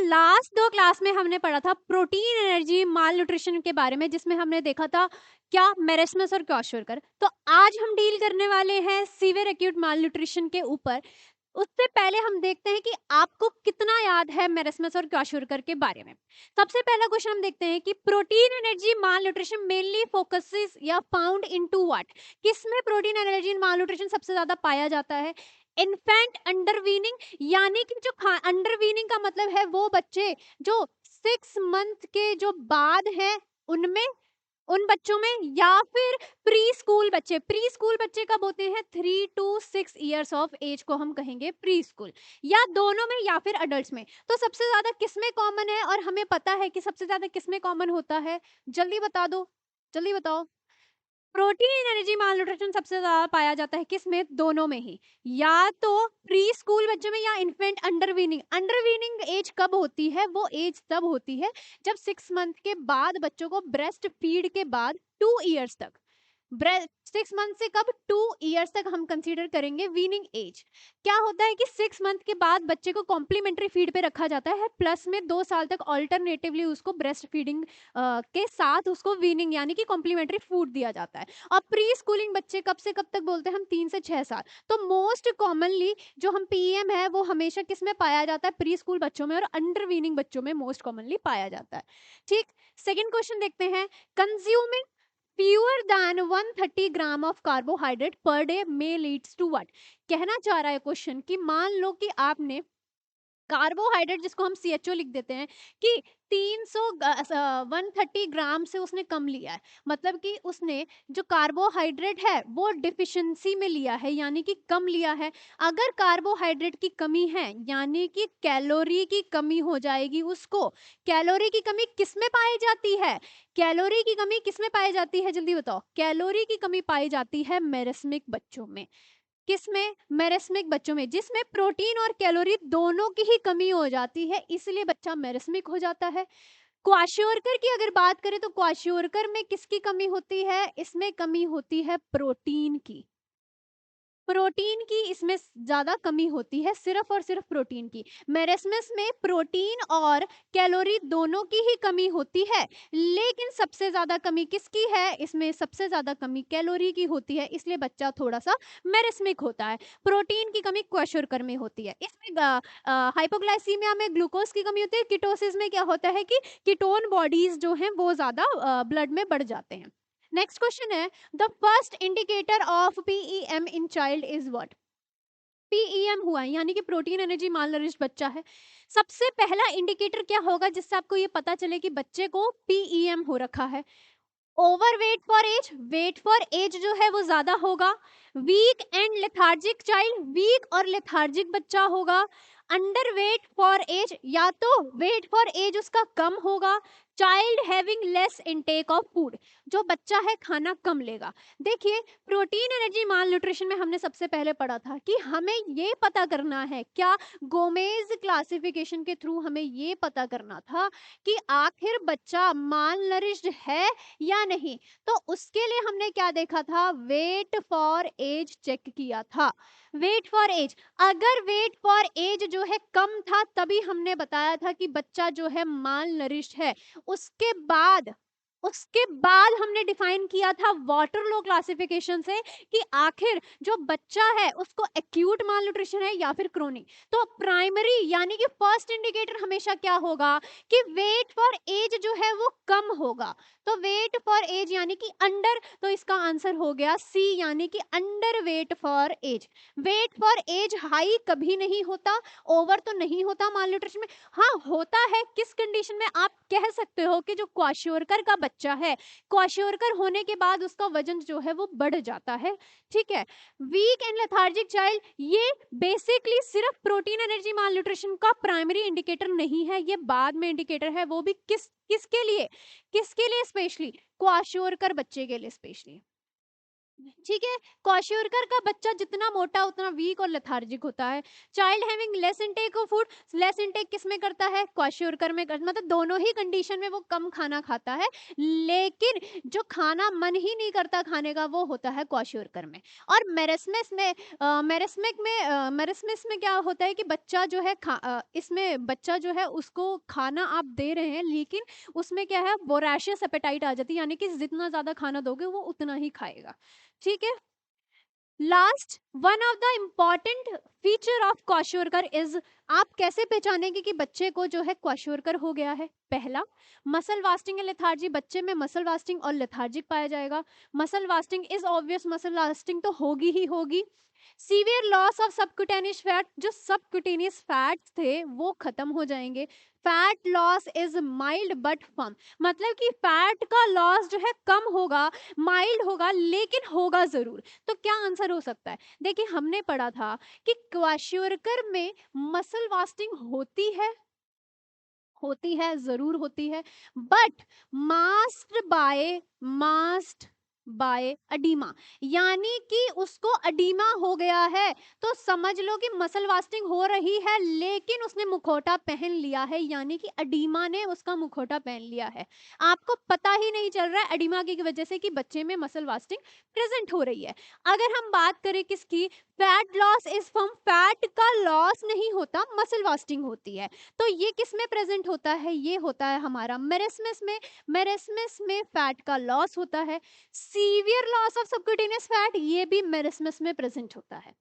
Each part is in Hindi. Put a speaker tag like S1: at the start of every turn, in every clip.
S1: लास्ट 2 क्लास में हमने पढ़ा था प्रोटीन एनर्जी माल न्यूट्रिशन के बारे में, जिसमें हमने देखा था क्या मेरेस्मस और क्वाशोरकर। तो आज हम डील करने वाले हैं सीवियर एक्यूट माल न्यूट्रिशन के ऊपर। उससे पहले हम देखते हैं कि आपको कितना याद है मेरेस्मस और क्वाशोरकर के बारे में। सबसे पहला क्वेश्चन हम देखते हैं कि प्रोटीन एनर्जी माल न्यूट्रिशन मेनली फोकसेस या फाउंड इनटू व्हाट। किसमें प्रोटीन एनर्जी माल न्यूट्रिशन सबसे ज्यादा पाया जाता है? इन्फेंट अंडरवीनिंग, यानी कि जो अंडरवीनिंग का मतलब है वो बच्चे जो 6 मंथ के जो बाद हैं उनमें, उन बच्चों में, या फिर प्री स्कूल बच्चे। प्री स्कूल बच्चे कब होते हैं? 3 to 6 years ऑफ एज को हम कहेंगे प्री स्कूल, या दोनों में या फिर अडल्ट में। तो सबसे ज्यादा किसमें कॉमन है, और हमें पता है कि सबसे ज्यादा किसमें कॉमन होता है? जल्दी बता दो, जल्दी बताओ। प्रोटीन एनर्जी माल न्यूट्रिशन सबसे ज्यादा पाया जाता है किसमें? दोनों में ही, या तो प्री स्कूल बच्चों में या इन्फेंट अंडरवीनिंग। अंडरवीनिंग एज कब होती है? वो एज तब होती है जब 6 मंथ के बाद बच्चों को ब्रेस्ट फीड के बाद 2 इयर्स तक, 6 मंथ से कब 2 इयर्स तक हम कंसीडर करेंगे वीनिंग एज। क्या होता है कि 6 मंथ के बाद बच्चे को कॉम्प्लीमेंट्री फीड पे रखा जाता है, प्लस में 2 साल तक ऑल्टरनेटिवली उसको ब्रेस्ट फीडिंग के साथ उसको वीनिंग यानी कि कॉम्प्लीमेंट्री फूड दिया जाता है। और प्री स्कूलिंग बच्चे कब से कब तक बोलते हैं हम? 3 से 6 साल। तो मोस्ट कॉमनली जो हम पीएम है वो हमेशा किस में पाया जाता है? प्री स्कूल बच्चों में और अंडर वीनिंग बच्चों में मोस्ट कॉमनली पाया जाता है। ठीक, सेकेंड क्वेश्चन देखते हैं। Consuming fewer than 130 gram of carbohydrate per day may leads to what। कहना चाह रहा है क्वेश्चन कि मान लो कि आपने कार्बोहाइड्रेट, जिसको हम CHO लिख देते हैं, कि 130 ग्राम से उसने कम लिया है, मतलब कि उसने जो कार्बोहाइड्रेट है वो डिफिशिएंसी में लिया है, यानी कि कम लिया है। अगर कार्बोहाइड्रेट की कमी है यानी कि कैलोरी की कमी हो जाएगी उसको। कैलोरी की कमी किस में पाई जाती है? कैलोरी की कमी किस में पाई जाती है? जल्दी बताओ। कैलोरी की कमी पाई जाती है मेरेस्मिक बच्चों में। किसमें? मेरेस्मिक बच्चों में, जिसमें प्रोटीन और कैलोरी दोनों की ही कमी हो जाती है, इसलिए बच्चा मेरेस्मिक हो जाता है। क्वाशियोरकर की अगर बात करें तो क्वाशियोरकर में किसकी कमी होती है? इसमें कमी होती है प्रोटीन की। प्रोटीन की इसमें ज्यादा कमी होती है, सिर्फ और सिर्फ प्रोटीन की। मेरेस्मस में प्रोटीन और कैलोरी दोनों की ही कमी होती है, लेकिन सबसे ज्यादा कमी किसकी है? इसमें सबसे ज्यादा कमी कैलोरी की होती है, इसलिए बच्चा थोड़ा सा मेरेस्मिक होता है। प्रोटीन की कमी क्वेश्चर में होती है। इसमें हाइपोग्लाइसीमिया में ग्लूकोज की कमी होती है। कीटोसिस में क्या होता है कि कीटोन बॉडीज जो हैं वो ज्यादा ब्लड में बढ़ जाते हैं। नेक्स्ट क्वेश्चन है, the first indicator of PEM in child is what. PEM हुआ है यानी कि प्रोटीन एनर्जी मालनरिश्ड बच्चा है। सबसे पहला इंडिकेटर क्या होगा जिससे आपको ये पता चले कि बच्चे को पीईएम हो रखा है? Over weight for age, weight for age जो है वो ज्यादा होगा। Weak and lethargic child, weak और लेथार्जिक बच्चा होगा। अंडर वेट फॉर एज, या तो वेट फॉर एज उसका कम होगा। Child having less intake of food, जो बच्चा है खाना कम लेगा। देखिए, प्रोटीन एनर्जी माल न्यूट्रिशन में हमने सबसे पहले पढ़ा था कि हमें ये पता करना है, क्या गोमेज क्लासिफिकेशन के थ्रू हमें ये पता करना था कि आखिर बच्चा माल नरिश्ड है या नहीं। तो उसके लिए हमने क्या देखा था? वेट फॉर एज चेक किया था। वेट फॉर एज, अगर वेट फॉर एज जो है कम था तभी हमने बताया था कि बच्चा जो है माल नरिश्ड है। उसके बाद हमने डिफाइन किया था वाटर लो क्लासिफिकेशन से कि आखिर जो बच्चा है उसको एक्यूट माल न्यूट्रिशन है या फिर क्रोनिक। तो प्राइमरी यानी कि फर्स्ट इंडिकेटर हमेशा क्या होगा कि वेट फॉर एज जो है वो कम होगा। तो वेट फॉर एज यानी कि अंडर, तो इसका आंसर हो गया सी, यानी कि under weight for age. Weight for age high कभी नहीं होता, ओवर तो नहीं होता माल न्यूट्रिशन में। हाँ होता है किस कंडीशन में? आप कह सकते हो कि जो क्वाशियोरकर का बच्चा है, क्वाशियोरकर होने के बाद उसका वजन जो है वो बढ़ जाता है। ठीक है। वीक एंड लेथार्जिक चाइल्ड, ये बेसिकली सिर्फ प्रोटीन एनर्जी माल न्यूट्रिशन का प्राइमरी इंडिकेटर नहीं है, ये बाद में इंडिकेटर है। वो भी किसके लिए? किसके लिए स्पेशली? क्वाशियोरकर बच्चे के लिए स्पेशली। ठीक है। क्वाशियोरकर का बच्चा जितना मोटा उतना वीक और लेथार्जिक होता है। Child having less intake of food, less intake किस में करता है? क्वाशियोरकर में मतलब दोनों ही कंडीशन में वो कम खाना खाता है, लेकिन जो खाना मन ही नहीं करता खाने का वो होता है क्वाशियोरकर में। और मेरेस्मिक में क्या होता है कि बच्चा जो है इसमें बच्चा जो है उसको खाना आप दे रहे हैं, लेकिन उसमें क्या है, वोराशियस एपेटाइट आ जाती है, यानी कि जितना ज्यादा खाना दोगे वो उतना ही खाएगा। ठीक है। Last one of the important feature of kwashiorkor is, आप कैसे पहचानेंगे कि बच्चे को जो है क्वाशियोरकर हो गया है? पहला, मसल वास्टिंग एंड लेथार्जी, बच्चे में मसल वास्टिंग और लेथार्जिक पाया जाएगा। Muscle wasting is obvious, muscle wasting तो होगी ही होगी। Severe loss of subcutaneous fat, जो सबक्यूटेनियस फैट थे वो खत्म हो जाएंगे। Fat loss is mild but firm, मतलब कि फैट का लॉस जो है कम होगा, माइल्ड होगा, लेकिन होगा जरूर। तो क्या आंसर हो सकता है? देखिए हमने पढ़ा था कि क्वाशियोरकर में मसल वास्टिंग होती है, जरूर होती है, बट मास्क्ड बाय अडीमा, यानी कि उसको अडीमा हो गया है। तो समझ लो कि मसल वास्टिंग हो रही है, लेकिन उसने मुखौटा पहन लिया है, यानी कि अडीमा ने उसका मुखौटा पहन लिया है। आपको पता ही नहीं चल रहा है अडीमा की वजह से कि बच्चे में मसल वास्टिंग प्रेजेंट हो रही है। अगर हम बात करें किसकी, fat loss is from, fat का लॉस नहीं होता, मसल वास्टिंग होती है। तो ये किस में प्रेजेंट होता है? ये होता है हमारा मेरेस्मस में। मेरेस्मस में फैट का लॉस होता है। Severe loss of subcutaneous fat, ये भी मेरेस्मस में प्रेजेंट होता है।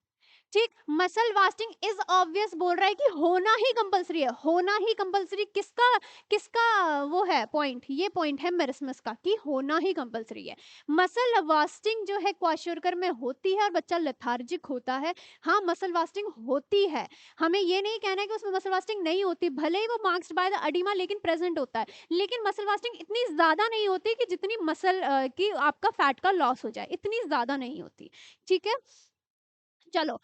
S1: ठीक। मसल वास्टिंग इज ऑब्वियस बोल रहा है कि होना ही कंपलसरी है, होना ही कंपलसरी। किसका किसका वो है पॉइंट? ये पॉइंट है मेरिस्मस का कि होना ही कंपलसरी है। मसल वास्टिंग जो है क्वाशियोरकर में होती है और बच्चा लेथार्जिक होता है। हाँ, मसल वास्टिंग होती है, हमें ये नहीं कहना है कि उसमें मसल वास्टिंग नहीं होती, भले ही वो मार्क्स्ड बाय द अडीमा लेकिन प्रेजेंट होता है। लेकिन मसल वास्टिंग इतनी ज्यादा नहीं होती कि जितनी मसल की आपका फैट का लॉस हो जाए, इतनी ज्यादा नहीं होती। ठीक है। चलो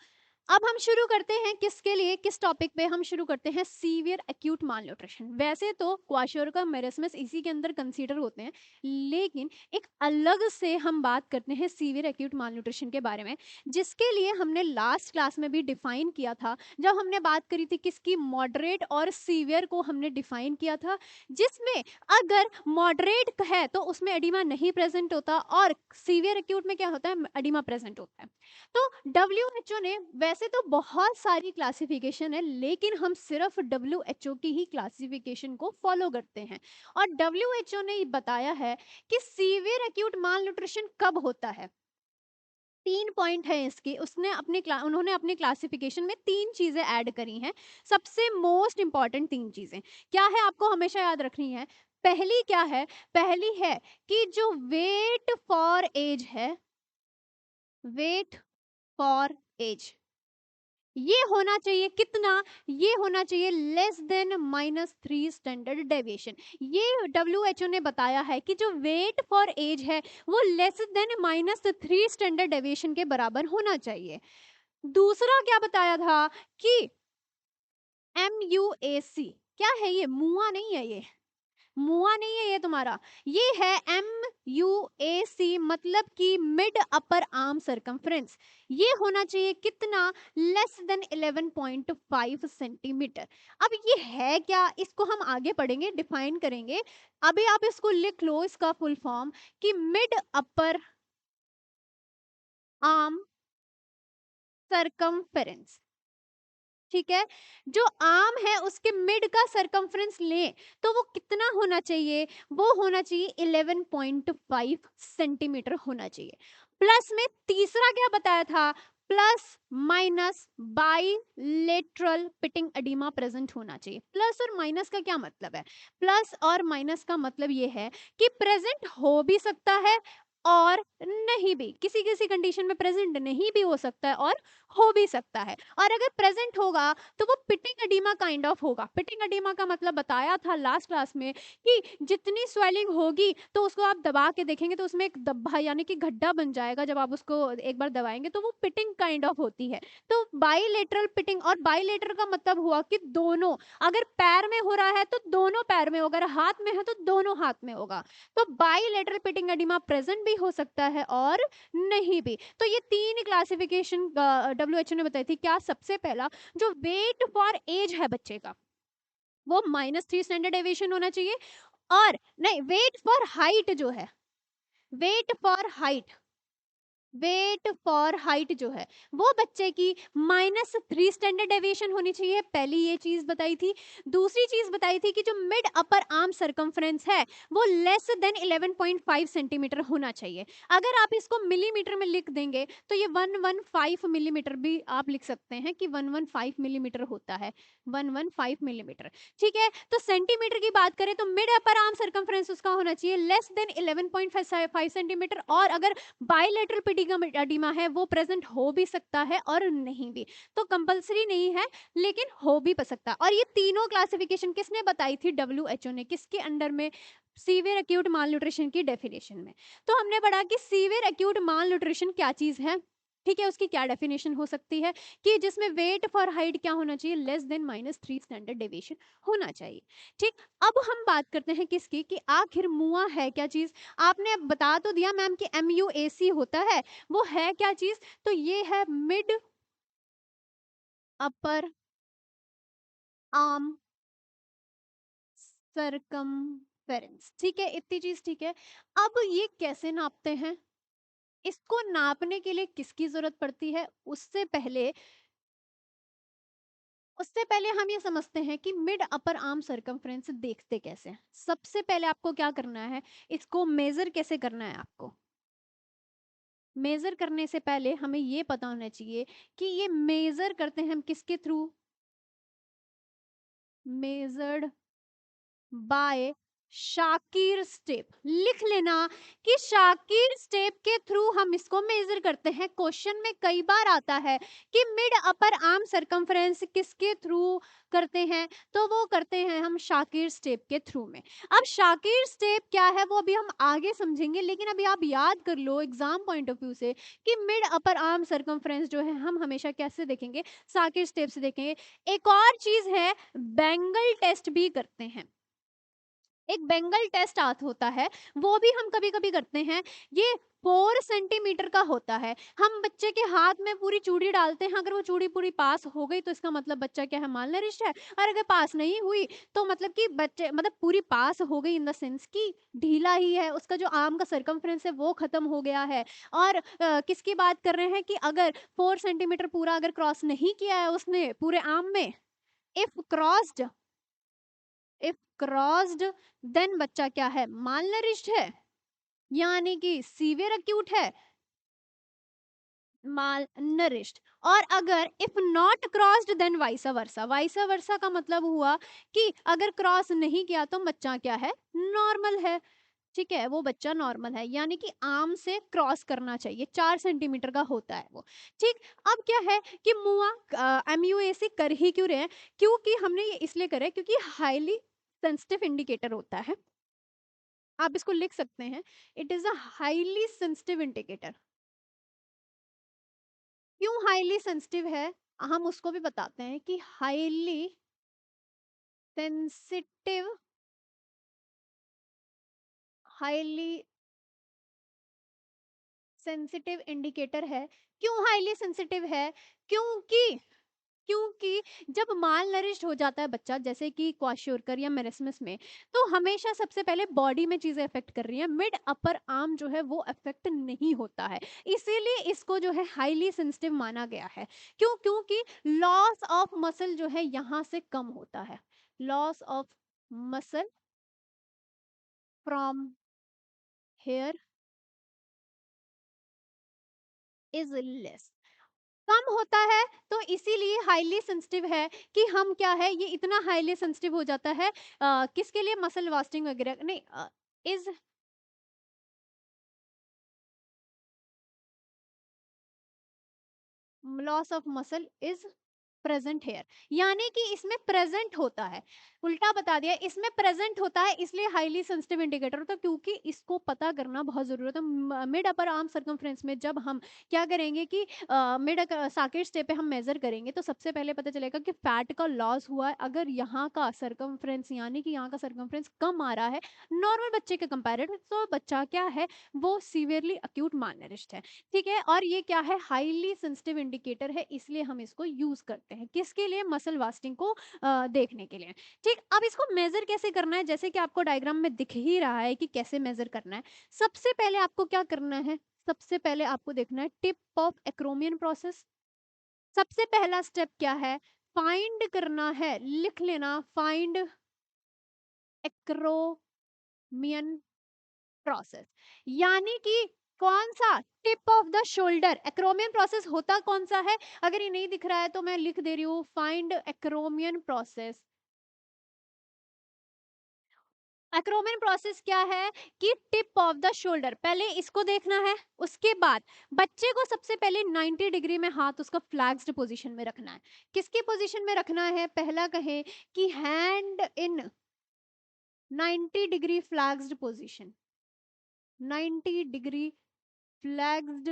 S1: अब हम शुरू करते हैं किसके लिए, किस टॉपिक पे हम शुरू करते हैं? सीवियर एक्यूट माल न्यूट्रिशन। वैसे तो क्वाशियोरकर मेरिस्मस इसी के अंदर कंसीडर होते हैं, लेकिन एक अलग से हम बात करते हैं सीवियर एक्यूट माल न्यूट्रिशन के बारे में, जिसके लिए हमने लास्ट क्लास में भी डिफाइन किया था। जब हमने बात करी थी किसकी, मॉडरेट और सीवियर को हमने डिफाइन किया था, जिसमें अगर मॉडरेट है तो उसमें एडिमा नहीं प्रेजेंट होता, और सीवियर एक्यूट में क्या होता है, एडिमा प्रेजेंट होता है। तो WHO ने, वैसे तो बहुत सारी क्लासिफिकेशन है, लेकिन हम सिर्फ WHO की ही क्लासिफिकेशन को फॉलो करते हैं। और WHO ने बताया है कि सीवियर एक्यूट माल न्यूट्रिशन कब होता है। 3 पॉइंट है इसके, उन्होंने अपने क्लासिफिकेशन में 3 चीजें ऐड करी हैं। सबसे मोस्ट इंपॉर्टेंट 3 चीजें क्या है, आपको हमेशा याद रखनी है। पहली क्या है? पहली है कि जो वेट फॉर एज है, वेट फॉर एज, ये होना चाहिए कितना? ये होना चाहिए लेस देन -3 स्टैंडर्ड डेविएशन। ये WHO ने बताया है कि जो वेट फॉर एज है वो लेस देन -3 स्टैंडर्ड डेविएशन के बराबर होना चाहिए। दूसरा क्या बताया था कि MUAC, क्या है ये? मुआ नहीं है, ये मुआ नहीं है ये तुम्हारा, ये है MUAC, मतलब कि मिड अपर आर्म सरकमफ्रेंस। ये होना चाहिए कितना? Less than 11.5 centimetre. अब ये है क्या, इसको हम आगे पढ़ेंगे, डिफाइन करेंगे। अभी आप इसको लिख लो, इसका फुल फॉर्म कि मिड अपर आर्म सरकमफेरेंस। ठीक है। जो आर्म है उसके मिड का सरकमफ्रेंस ले तो वो कितना होना चाहिए? वो होना चाहिए 11.5 सेंटीमीटर होना चाहिए। प्लस में तीसरा क्या बताया था? Plus minus bilateral pitting oedema present होना चाहिए। प्लस और माइनस का क्या मतलब है? प्लस और माइनस का मतलब ये है कि प्रेजेंट हो भी सकता है और नहीं भी, किसी किसी कंडीशन में प्रेजेंट नहीं भी हो सकता है और हो भी सकता है। और अगर प्रेजेंट होगा तो वो पिटिंग एडिमा काइंड ऑफ होगा। पिटिंग एडिमा का मतलब बताया था लास्ट क्लास में कि जितनी स्वेलिंग होगी तो उसको आप दबा के देखेंगे तो उसमें एक धब्बा यानी कि गड्ढा बन जाएगा, जब आप उसको एक बार दबाएंगे तो वो पिटिंग काइंड ऑफ होती है। तो बाइलेटरल पिटिंग, और बाइलेटरल का मतलब हुआ कि दोनों, अगर पैर में हो रहा है तो दोनों पैर में होगा, अगर हाथ में है तो दोनों हाथ में होगा। तो बाइलेटरल पिटिंग एडिमा प्रेजेंट भी हो सकता है और नहीं भी। तो ये तीन क्लासिफिकेशन डब्ल्यूएचओ ने बताई थी। क्या? सबसे पहला, जो वेट फॉर एज है बच्चे का वो -3 स्टैंडर्ड डेविएशन होना चाहिए। और नहीं, वेट फॉर हाइट जो है, weight for height, weight for height जो है वो बच्चे की -3 स्टैंडर्ड डेविएशन होनी चाहिए। पहली ये चीज बताई थी। दूसरी चीज बताई थी कि जो मिड अपर आर्म सरकमफ्रेंस है वो लेस देन 11.5 सेंटीमीटर होना चाहिए। अगर आप इसको मिलीमीटर में लिख देंगे तो ये 115 मिलीमीटर भी आप लिख सकते हैं कि 115 मिलीमीटर होता है, 115 मिलीमीटर। ठीक है, तो सेंटीमीटर की बात करें तो मिड अपर आर्म सरकमफ्रेंस उसका होना चाहिए लेस देन 11.5 सेंटीमीटर। और अगर बाइलेटरल एडिमा है वो प्रेजेंट हो भी सकता है और नहीं भी, तो कंपलसरी नहीं है लेकिन हो भी सकता है। और ये तीनों क्लासिफिकेशन किसने बताई थी? डब्ल्यूएचओ ने। किसके अंडर में? सीवियर एक्यूट माल न्यूट्रिशन की डेफिनेशन में। तो हमने पढ़ा कि सीवियर एक्यूट माल न्यूट्रिशन क्या चीज है, ठीक है, उसकी क्या डेफिनेशन हो सकती है कि जिसमें वेट फॉर हाइट क्या होना चाहिए? लेस देन -3 स्टैंडर्ड डेविएशन होना चाहिए। ठीक, अब हम बात करते हैं किसकी, कि आखिर मुआ है क्या चीज। आपने अब बता तो दिया मैम कि MUAC होता है, वो है क्या चीज? तो ये है मिड अपर आर्म सरकमफेरेंस। ठीक है, इतनी चीज ठीक है। अब ये कैसे नापते हैं, इसको नापने के लिए किसकी जरूरत पड़ती है? उससे पहले हम ये समझते हैं कि मिड अपर आर्म सरकमफ्रेंस देखते कैसे हैं। सबसे पहले आपको क्या करना है, इसको मेजर कैसे करना है आपको। मेजर करने से पहले हमें ये पता होना चाहिए कि ये मेजर करते हैं हम किसके through? Measured by Shakir step. लिख लेना कि शाकिर स्टेप के थ्रू हम इसको मेजर करते हैं। क्वेश्चन में कई बार आता है कि मिड अपर आर्म सरकमफ्रेंस किसके थ्रू करते हैं, तो वो करते हैं हम शाकिर स्टेप के थ्रू में। अब शाकिर स्टेप क्या है वो अभी हम आगे समझेंगे, लेकिन अभी आप याद कर लो एग्जाम पॉइंट ऑफ व्यू से कि मिड अपर आर्म सरकमफ्रेंस जो है हम हमेशा कैसे देखेंगे? शाकिर स्टेप से देखेंगे। एक और चीज है, बेंगल टेस्ट भी करते हैं। एक बेंगल टेस्ट आत होता है, वो भी हम कभी कभी करते हैं। ये 4 सेंटीमीटर का होता है। हम बच्चे के हाथ में पूरी चूड़ी डालते हैं, अगर वो चूड़ी पूरी पास हो गई तो इसका मतलब बच्चा क्या है? माल नरिश है। और अगर पास नहीं हुई तो मतलब कि बच्चे, मतलब पूरी पास हो गई इन द सेंस कि ढीला ही है, उसका जो आर्म का सरकमफ्रेंस है वो खत्म हो गया है। और किसकी बात कर रहे हैं कि अगर 4 सेंटीमीटर पूरा अगर क्रॉस नहीं किया है उसने पूरे आर्म में, if crossed, if crossed, then बच्चा क्या है? माल नरिश्ड है, यानी कि सीवियर एक्यूट है, माल नरिश्ड। और अगर if not crossed then vice versa. Vice versa का मतलब हुआ कि अगर क्रॉस नहीं किया तो बच्चा क्या है? नॉर्मल है। ठीक है, वो बच्चा नॉर्मल है, यानी कि आर्म से क्रॉस करना चाहिए, 4 सेंटीमीटर का होता है वो। ठीक, अब क्या है कि मुआ MUAC कर ही क्यों रहे हैं? क्योंकि हमने ये इसलिए करा है क्योंकि हाईली सेंसिटिव इंडिकेटर होता है। आप इसको लिख सकते हैं, it is a highly sensitive indicator. क्यों हाईली सेंसिटिव है, हम उसको भी बताते हैं कि highly sensitive, highly sensitive indicator है। क्यों हाईली सेंसिटिव है? क्योंकि क्योंकि जब माल नरिश्ड हो जाता है बच्चा, जैसे कि क्वाशियोरकर या मेरेस्मस में, तो हमेशा सबसे पहले बॉडी में चीजें अफेक्ट कर रही हैं, मिड अपर आर्म जो है वो अफेक्ट नहीं होता है। इसीलिए इसको जो है हाईली सेंसिटिव माना गया है। क्यों? क्योंकि लॉस ऑफ मसल जो है यहाँ से कम होता है। Loss of muscle from here is less, कम होता है। तो इसीलिए हाईली सेंसिटिव है कि हम क्या है, ये इतना हाईली सेंसिटिव हो जाता है किसके लिए? मसल वास्टिंग वगैरह नहीं, is, loss of muscle is present here, यानी कि इसमें प्रेजेंट होता है, उल्टा बता दिया, इसमें प्रेजेंट होता है इसलिए हाईली सेंसिटिव इंडिकेटर होता है, क्योंकि इसको पता करना बहुत जरूरत है। मिड अपर आर्म सर्कमफ्रेंस में जब हम क्या करेंगे कि मिड साकेट स्टेप पे हम मेजर करेंगे तो सबसे पहले पता चलेगा कि फैट का लॉस हुआ है। अगर यहाँ का सर्कमफ्रेंस यानी कि यहाँ का सर्कमफ्रेंस कम आ रहा है नॉर्मल बच्चे के कंपेरेटिव, तो बच्चा क्या है, वो सीवियरली अक्यूट मालनरिश्ड है। ठीक है, और ये क्या है, हाईली सेंसिटिव इंडिकेटर है, इसलिए हम इसको यूज करते हैं किसके लिए, मसल वास्टिंग को देखने के लिए। ठीक, अब इसको मेजर कैसे करना है, जैसे कि आपको डायग्राम में दिख ही रहा है कि कैसे मेजर करना है। सबसे पहले आपको क्या करना है, सबसे पहले आपको देखना है टिप ऑफ एक्रोमियन प्रोसेस। सबसे पहला स्टेप क्या है, फाइंड करना है, लिख लेना, फाइंड एक्रोमियन प्रोसेस, यानी कि कौन सा, tip of the shoulder. Acromion process होता कौन सा है, अगर ये नहीं दिख रहा है तो मैं लिख दे रही हूँ, find acromion process. Acromion process क्या है कि टिप ऑफ द शोल्डर, पहले इसको देखना है, उसके बाद बच्चे को सबसे पहले 90 डिग्री में हाथ उसका फ्लैक्स्ड पोजीशन में रखना है। किसकी पोजीशन में रखना है, पहला कहे कि hand in 90 degree फ्लैक्स्ड position, 90 degree फ्लैक्स्ड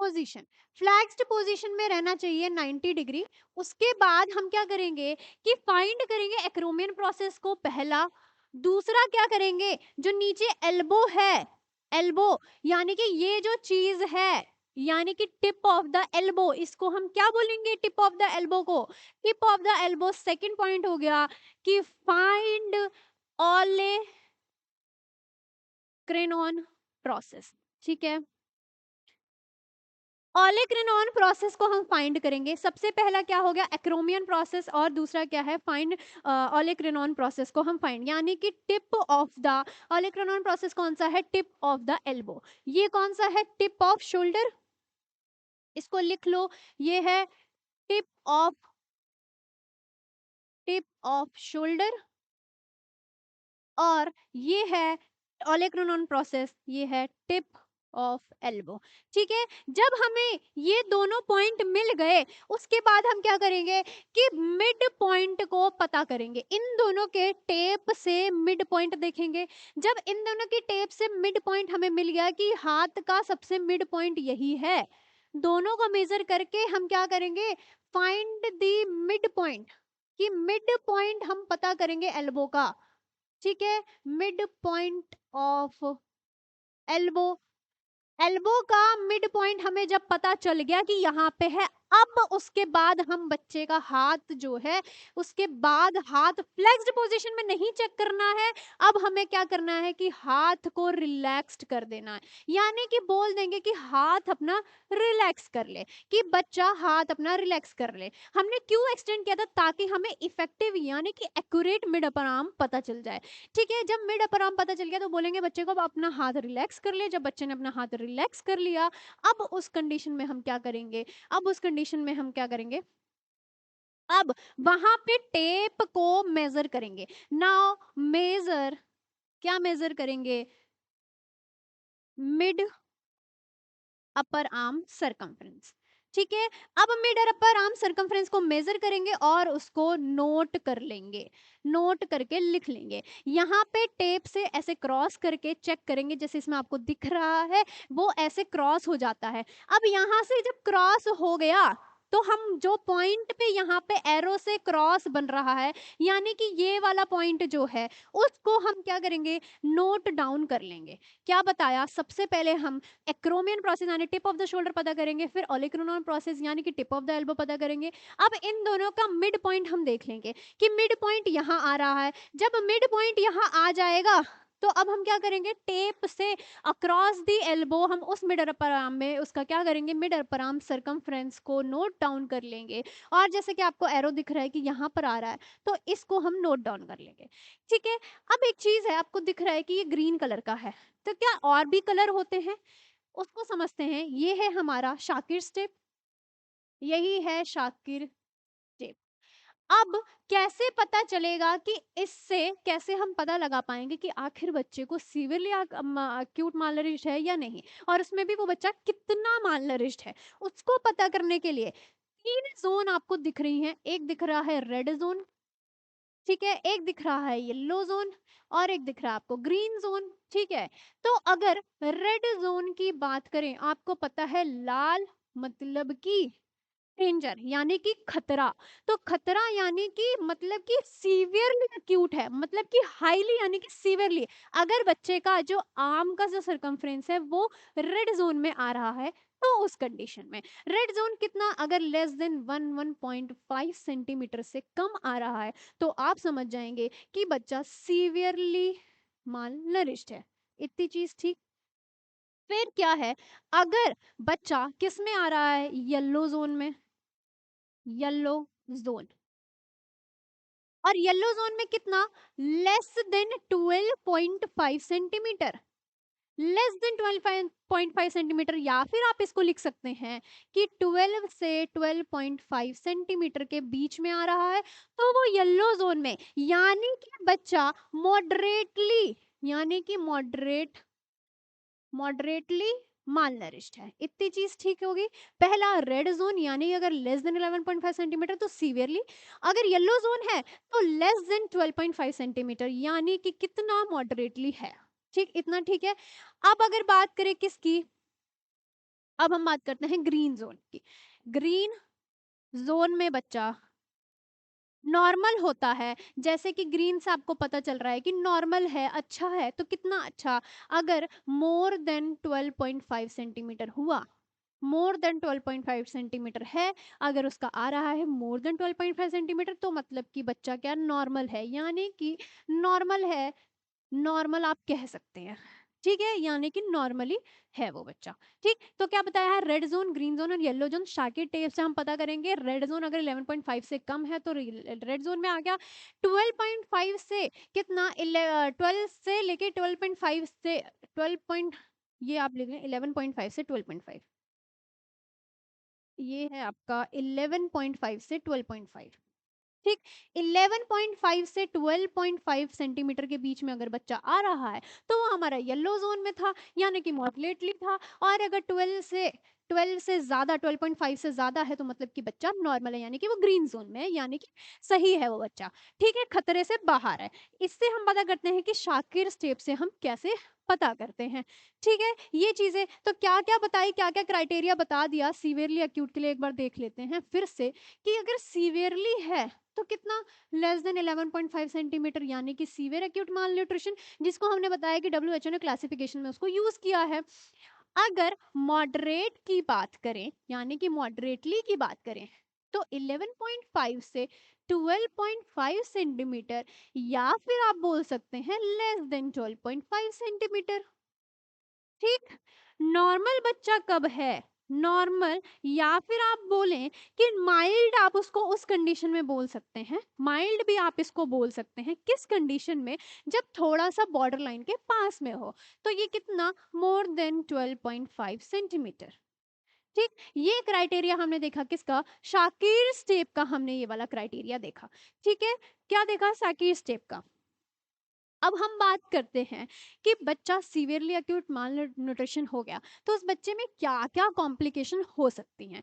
S1: position, फ्लैक्स्ड position में रहना चाहिए 90 डिग्री। उसके बाद हम क्या करेंगे कि फाइंड करेंगे एक्रोमियन प्रोसेस को, पहला। दूसरा क्या करेंगे, जो नीचे एल्बो है, एल्बो यानी कि ये जो चीज है, यानी कि टिप ऑफ द एल्बो, इसको हम क्या बोलेंगे, टिप ऑफ द एल्बो को, tip of the elbow. Second point हो गया कि फाइंड ओलेक्रेनॉन प्रोसेस। ठीक है, ओलेक्रेनॉन प्रोसेस को हम फाइंड करेंगे। सबसे पहला क्या हो गया, एक्रोमियन प्रोसेस, और दूसरा क्या है, फाइंड ओलेक्रेनॉन प्रोसेस को हम फाइंड, यानी कि टिप ऑफ द ओलेक्रेनॉन प्रोसेस कौन सा है, टिप ऑफ द एल्बो। ये कौन सा है, टिप ऑफ शोल्डर, इसको लिख लो, ये है tip of, tip off shoulder, और ये है ओलेक्रोनॉन प्रोसेस, ये है टिप ऑफ एल्बो। ठीक है, जब हमें ये दोनों पॉइंट मिल गए उसके बाद हम क्या करेंगे कि मिड पॉइंट को पता करेंगे, इन दोनों के टेप से मिड पॉइंट देखेंगे। जब इन दोनों की टेप से मिड पॉइंट हमें मिल गया कि हाथ का सबसे मिड पॉइंट यही है, दोनों को मेजर करके हम क्या करेंगे, फाइंड द मिड पॉइंट, कि मिड पॉइंट हम पता करेंगे एल्बो का। ठीक है, mid point of elbow, elbow का मिड पॉइंट हमें जब पता चल गया कि यहाँ पे है, अब उसके बाद हम बच्चे का हाथ जो है, उसके बाद हाथ फ्लेक्स्ड पोजीशन में नहीं चेक करना है, अब हमें क्या करना है कि हाथ को रिलैक्स्ड कर देना है, यानी कि बोल देंगे कि हाथ अपना रिलैक्स कर ले, कि बच्चा हाथ अपना रिलैक्स कर ले। हमने क्यों एक्सटेंड किया था, ताकि हमें इफेक्टिव यानी कि एक्यूरेट मिड अपर आर्म पता चल जाए। ठीक है, जब मिड अपर आर्म पता चल गया तो बोलेंगे बच्चे को अब अपना हाथ रिलैक्स कर ले। जब बच्चे ने अपना हाथ रिलैक्स कर लिया, अब उस कंडीशन में हम क्या करेंगे, अब उस कंडीशन में हम क्या करेंगे, अब वहां पे टेप को मेजर करेंगे। नाउ मेजर, क्या मेजर करेंगे, मिड अपर आर्म सरकमफ्रेंस। ठीक है, अब मिड अपर आर्म सरकमफ्रेंस को मेजर करेंगे और उसको नोट कर लेंगे, नोट करके लिख लेंगे। यहाँ पे टेप से ऐसे क्रॉस करके चेक करेंगे, जैसे इसमें आपको दिख रहा है वो ऐसे क्रॉस हो जाता है। अब यहाँ से जब क्रॉस हो गया तो हम जो पॉइंट पे यहाँ पे एरो से क्रॉस बन रहा है, यानी कि ये वाला पॉइंट जो है उसको हम क्या करेंगे, नोट डाउन कर लेंगे। क्या बताया, सबसे पहले हम एक्रोमियन प्रोसेस यानी टिप ऑफ द शोल्डर पता करेंगे, फिर ओलेक्रोनॉन प्रोसेस यानी कि टिप ऑफ द एल्बो पता करेंगे। अब इन दोनों का मिड पॉइंट हम देख लेंगे कि मिड पॉइंट यहाँ आ रहा है। जब मिड पॉइंट यहाँ आ जाएगा तो अब हम क्या करेंगे, टेप से अक्रॉस दी एल्बो हम उस मिड अपर आर्म में उसका क्या करेंगे, मिड अपर आर्म सरकमफ्रेंस को नोट डाउन कर लेंगे। और जैसे कि आपको एरो दिख रहा है कि यहाँ पर आ रहा है तो इसको हम नोट डाउन कर लेंगे। ठीक है, अब एक चीज है, आपको दिख रहा है कि ये ग्रीन कलर का है, तो क्या और भी कलर होते हैं, उसको समझते हैं। ये है हमारा शाकिर स्टेप, यही है शाकिर स्टेप। अब कैसे पता चलेगा कि इससे कैसे हम पता लगा पाएंगे कि आखिर बच्चे को सीवियरली acute malnourished है या नहीं, और उसमें भी वो बच्चा कितना malnourished है, उसको पता करने के लिए 3 जोन आपको दिख रही हैं। एक दिख रहा है रेड जोन, ठीक है, एक दिख रहा है येलो जोन, और एक दिख रहा है आपको ग्रीन जोन, ठीक है। तो अगर रेड जोन की बात करें, आपको पता है लाल मतलब कि डेंजर यानी कि खतरा। तो खतरा यानी कि मतलब कि सीवियरली एक्यूट है, मतलब कि हाईली यानी कि सीवियरली, अगर बच्चे का जो आर्म का जो सरकमफ्रेंस है वो रेड जोन में आ रहा है, तो उस कंडीशन में रेड जोन कितना, अगर लेस देन 1.5 सेंटीमीटर से कम आ रहा है, तो आप समझ जाएंगे कि बच्चा सीवियरली माल नरिश्ड है। इतनी चीज ठीक। फिर क्या है, अगर बच्चा किस में आ रहा है, येलो जोन में, येलो जोन, और येलो जोन में कितना, less than 12.5 centimetre, less than 12.5 centimetre, या फिर आप इसको लिख सकते हैं कि 12 से 12.5 सेंटीमीटर के बीच में आ रहा है, तो वो येलो जोन में, यानी कि बच्चा मॉडरेटली, यानी कि मॉडरेटली माल नरिश्ड है। इतनी चीज ठीक होगी। पहला रेड जोन यानी अगर लेस देन 11.5 सेंटीमीटर तो सीवियरली, अगर येलो जोन है तो लेस देन 12.5 सेंटीमीटर यानी कि कितना मॉडरेटली है। ठीक, इतना ठीक है। अब अगर बात करें किसकी, अब हम बात करते हैं ग्रीन जोन की। ग्रीन जोन में बच्चा नॉर्मल होता है, जैसे कि ग्रीन से आपको पता चल रहा है कि नॉर्मल है, अच्छा है, तो कितना अच्छा, अगर मोर देन 12.5 सेंटीमीटर हुआ, मोर देन 12.5 सेंटीमीटर है, अगर उसका आ रहा है मोर देन 12.5 सेंटीमीटर, तो मतलब कि बच्चा क्या नॉर्मल है, यानी कि नॉर्मल है, नॉर्मल आप कह सकते हैं, ठीक है, यानी कि नॉर्मली है वो बच्चा। ठीक, तो क्या बताया है, रेड जोन, ग्रीन जोन और येलो जोन। शाकिर टेप से हम पता करेंगे, रेड जोन अगर 11.5 से कम है तो रेड जोन में आ गया, 12.5 से कितना, 12 से लेके 12.5 से 12 पॉइंट, ये आप लिख लें 11.5 से 12.5, ये है आपका 11.5 से 12.5। ठीक, 11.5 से 12.5 सेंटीमीटर के बीच में अगर बच्चा आ रहा है तो वो हमारा येलो जोन में था, यानी कि मॉडरेटली था। और अगर 12 से ज्यादा, 12.5 से ज्यादा है तो मतलब कि बच्चा नॉर्मल है, यानी कि वो ग्रीन जोन में है, यानी कि सही है वो बच्चा, ठीक है, खतरे से बाहर है। इससे हम पता करते हैं कि शाकिर स्टेप से हम कैसे पता करते हैं। ठीक है, ये चीजें तो क्या क्या बताई, क्या क्या क्राइटेरिया बता दिया सीवियरली एक्यूट के लिए, एक बार देख लेते हैं फिर से कि अगर सीवियरली है तो कितना, लेस देन 11.5 सेंटीमीटर, यानी कि सीवियर एक्यूट माल न्यूट्रिशन, जिसको हमने बताया कि डब्ल्यूएचओ ने क्लासिफिकेशन में उसको यूज किया है। अगर मॉडरेट की बात करें, यानी कि मॉडरेटली की बात करें, तो 11.5 से 12.5 सेंटीमीटर, या फिर आप बोल सकते हैं लेस देन 12.5 सेंटीमीटर। ठीक, नॉर्मल बच्चा कब है, नॉर्मल, या फिर आप बोलें कि माइल्ड, आप उसको उस कंडीशन में बोल सकते हैं, माइल्ड भी आप इसको बोल सकते हैं किस कंडीशन में, जब थोड़ा सा बॉर्डर लाइन के पास में हो, तो ये कितना, मोर देन 12.5 सेंटीमीटर। ठीक, ये क्राइटेरिया हमने देखा किसका, शाकिर स्टेप का, हमने ये वाला क्राइटेरिया देखा। ठीक है, क्या देखा, शाकिर स्टेप का। अब हम बात करते हैं कि बच्चा सीवियरली एक्यूट माल न्यूट्रिशन हो गया तो उस बच्चे में क्या क्या कॉम्प्लिकेशन हो सकती हैं।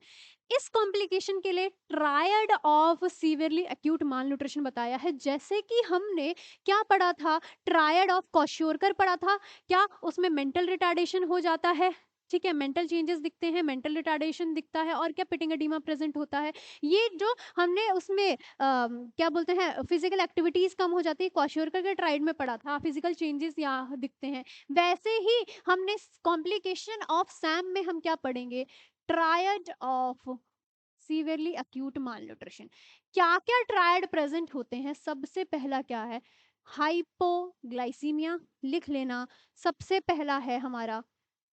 S1: इस कॉम्प्लिकेशन के लिए triad of severely acute mall nutrition बताया है, जैसे कि हमने क्या पढ़ा था, ट्रायड ऑफ क्वाशियोरकर पढ़ा था। क्या उसमें मेंटल रिटार्डेशन हो जाता है, ठीक है, मेंटल चेंजेस दिखते हैं, मेंटल रिटार्डेशन दिखता है, और क्या पिटिंग एडिमा प्रेजेंट होता है। ये जो हमने उसमें क्या बोलते हैं, फिजिकल एक्टिविटीज कम हो जाती है, क्वाशियोरकर के ट्राइड में पढ़ा था, फिजिकल चेंजेस यहाँ दिखते हैं। वैसे ही हमने कॉम्प्लिकेशन ऑफ सैम में हम क्या पढ़ेंगे, triad of severely acute mall nutrition. क्या क्या ट्रायड प्रेजेंट होते हैं, सबसे पहला क्या है, हाइपोग्लाइसीमिया, लिख लेना, सबसे पहला है हमारा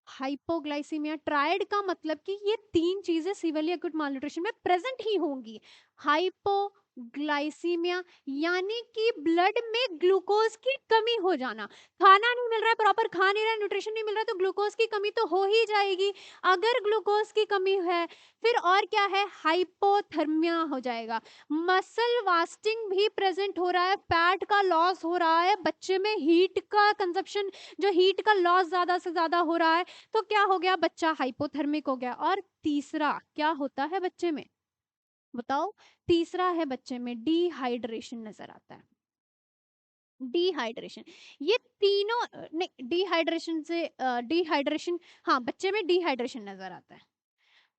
S1: हाइपोग्लाइसीमिया। ट्रायड का मतलब कि ये तीन चीजें सीवियरली एक्यूट मालन्यूट्रिशन में प्रेजेंट ही होंगी, हाइपो ग्लाइसीमिया यानी कि ब्लड में ग्लूकोज की कमी हो जाना। खाना नहीं मिल रहा है, प्रॉपर खा नहीं रहा है, न्यूट्रिशन नहीं मिल रहा है, तो ग्लूकोज की कमी तो हो ही जाएगी। अगर ग्लूकोज की कमी है फिर और क्या है, हाइपोथर्मिया हो जाएगा। मसल वास्टिंग भी प्रेजेंट हो रहा है, फैट का लॉस हो रहा है, बच्चे में हीट का कंजप्शन, जो हीट का लॉस ज्यादा से ज्यादा हो रहा है, तो क्या हो गया, बच्चा हाइपोथर्मिक हो गया। और तीसरा क्या होता है बच्चे में, बताओ। तीसरा है बच्चे में डिहाइड्रेशन नजर आता है। डिहाइड्रेशन, ये तीनों नहीं, डिहाइड्रेशन से डिहाइड्रेशन, हाँ बच्चे में डिहाइड्रेशन नजर आता है।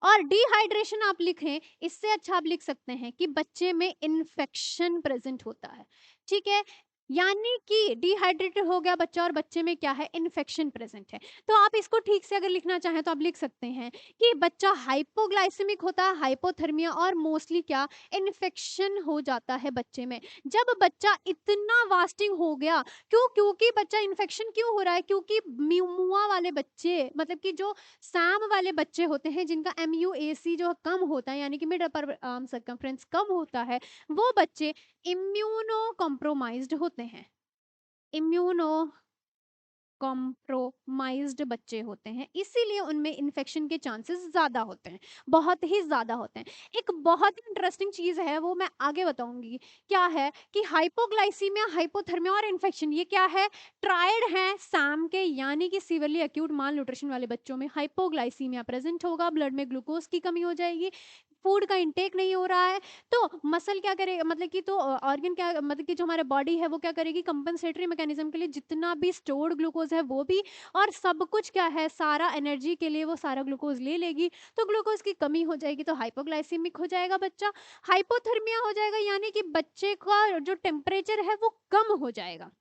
S1: और डिहाइड्रेशन आप लिखें, इससे अच्छा आप लिख सकते हैं कि बच्चे में इन्फेक्शन प्रेजेंट होता है। ठीक है, यानी कि डिहाइड्रेटेड हो गया बच्चा और बच्चे में क्या है, इन्फेक्शन प्रेजेंट है। तो आप इसको ठीक से अगर लिखना चाहें तो आप लिख सकते हैं कि बच्चा हाइपोग्लाइसेमिक होता है, हाइपोथर्मिया, और मोस्टली क्या, इन्फेक्शन हो जाता है बच्चे में। जब बच्चा इतना वास्टिंग हो गया, क्यों, क्योंकि बच्चा इन्फेक्शन क्यों हो रहा है, क्योंकि मुआ वाले बच्चे, मतलब कि जो सैम वाले बच्चे होते हैं जिनका MUAC जो कम होता है, यानी कि मिड अपर आर्म सर्कमफ्रेंस कम होता है, वो बच्चे इम्यूनो कॉम्प्रोमाइज्ड होते हैं। इम्यूनो कॉम्प्रोमाइज्ड बच्चे होते हैं, इसीलिए उनमें इन्फेक्शन के चांसेस ज्यादा होते हैं, बहुत ही ज्यादा होते हैं। एक बहुत ही इंटरेस्टिंग चीज है, वो मैं आगे बताऊंगी क्या है, कि हाइपोग्लाइसीमिया, हाइपोथर्मिया और इन्फेक्शन, ये क्या है, ट्रायड है सैम के, यानी कि सीवियरली एक्यूट माल न्यूट्रिशन वाले बच्चों में हाइपोग्लाइसीमिया प्रेजेंट होगा, ब्लड में ग्लूकोज की कमी हो जाएगी, फूड का इंटेक नहीं हो रहा है, तो मसल क्या करेगा, मतलब कि तो ऑर्गन क्या, मतलब कि जो हमारे बॉडी है वो क्या करेगी, कंपनसेटरी मैकेनिज्म के लिए जितना भी स्टोर्ड ग्लूकोज है वो भी, और सब कुछ क्या है, सारा एनर्जी के लिए वो सारा ग्लूकोज ले लेगी, तो ग्लूकोज की कमी हो जाएगी, तो हाइपोग्लाइसीमिक हो जाएगा बच्चा। हाइपोथर्मिया हो जाएगा, यानी कि बच्चे का जो टेम्परेचर है वो कम हो जाएगा,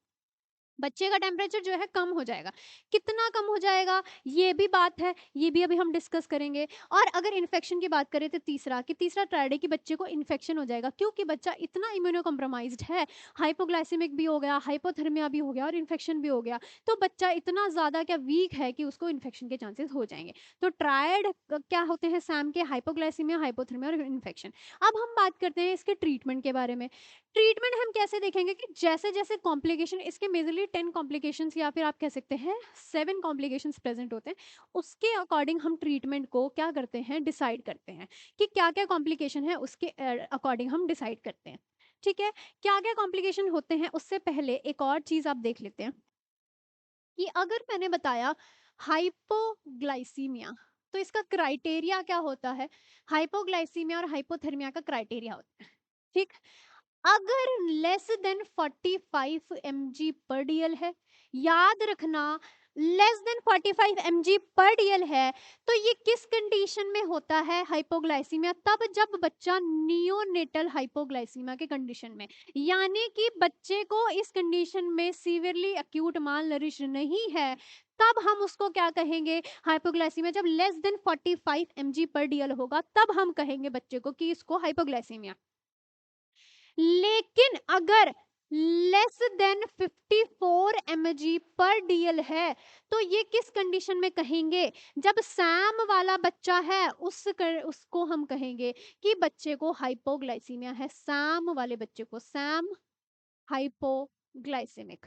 S1: बच्चे का टेम्परेचर जो है कम हो जाएगा। कितना कम हो जाएगा, ये भी बात है, ये भी अभी हम डिस्कस करेंगे। और अगर इन्फेक्शन की बात करें तो तीसरा, कि तीसरा ट्रायड है कि बच्चे को इन्फेक्शन हो जाएगा, क्योंकि बच्चा इतना इम्यूनो कॉम्प्रोमाइज्ड है, हाइपोग्लाइसेमिक भी हो गया, हाइपोथर्मिया भी हो गया और इन्फेक्शन भी हो गया, तो बच्चा इतना ज्यादा क्या वीक है कि उसको इन्फेक्शन के चांसेस हो जाएंगे। तो ट्रायड क्या होते हैं सैम के, हाइपोग्लाइसीमिया, हाइपोथर्मिया और इन्फेक्शन। अब हम बात करते हैं इसके ट्रीटमेंट के बारे में। ट्रीटमेंट हम कैसे देखेंगे, कि जैसे जैसे कॉम्प्लिकेशन, इसके मेजरली 10 कॉम्प्लिकेशंस या फिर आप कह सकते हैं 7 कॉम्प्लिकेशंस प्रेजेंट होते हैं, उसके अकॉर्डिंग हम ट्रीटमेंट को क्या करते हैं, डिसाइड करते हैं कि क्या क्या कॉम्प्लिकेशन है, उसके अकॉर्डिंग हम डिसाइड करते हैं। ठीक है, क्या क्या कॉम्प्लिकेशन होते हैं, उससे पहले एक और चीज आप देख लेते हैं कि अगर मैंने बताया हाइपोग्लाइसीमिया, तो इसका क्राइटेरिया क्या होता है, हाइपोग्लाइसीमिया और हाइपोथर्मिया का क्राइटेरिया होता है। ठीक, अगर लेस देन 45 mg/dl है, याद रखना, लेस देन 45 mg/dl है, तो ये किस कंडीशन में होता है हाइपोग्लाइसीमिया, तब जब बच्चा नियोनेटल हाइपोग्लाइसीमिया के कंडीशन में, यानी कि बच्चे को इस कंडीशन में सीवियरली एक्यूट माल नरिश नहीं है, तब हम उसको क्या कहेंगे, हाइपोग्लाइसीमिया। जब लेस देन 45 mg/dl होगा तब हम कहेंगे बच्चे को कि इसको हाइपोग्लाइसीमिया। लेकिन अगर लेस देन 54 mg/dl है, तो ये किस कंडीशन में कहेंगे, जब सैम वाला बच्चा है उसको हम कहेंगे कि बच्चे को हाइपोग्लाइसीमिया है, सैम वाले बच्चे को, सैम हाइपोग्लाइसेमिक।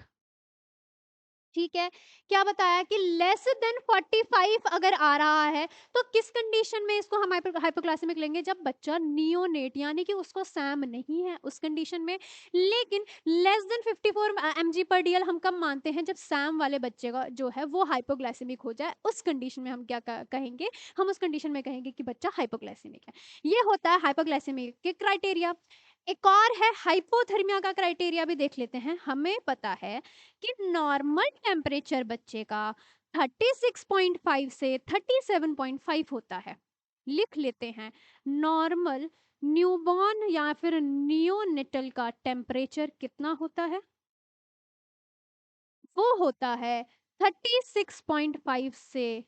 S1: ठीक है, क्या बताया कि लेस देन 45 अगर आ रहा है, तो किस कंडीशन में इसको हम हाइपोग्लाइसेमिक लेंगे, जब बच्चा नियोनेट, यानी कि उसको सैम नहीं है उस कंडीशन में। लेकिन लेस देन 54 mg/dl हम कब मानते हैं, जब सैम वाले बच्चे का जो है वो हाइपोग्लाइसेमिक हो जाए, उस कंडीशन में हम क्या कहेंगे, हम उस कंडीशन में कहेंगे कि बच्चा हाइपोग्लाइसेमिक है। ये होता है हाइपोग्लाइसेमिक के क्राइटेरिया। एक और है हाइपोथर्मिया का क्राइटेरिया, भी देख लेते हैं। हमें पता है कि नॉर्मल टेम्परेचर बच्चे का 36.5 से 37.5 होता है। लिख लेते हैं, नॉर्मल न्यूबॉर्न या फिर नियोनेटल का टेम्परेचर कितना होता है, वो होता है 36.5 से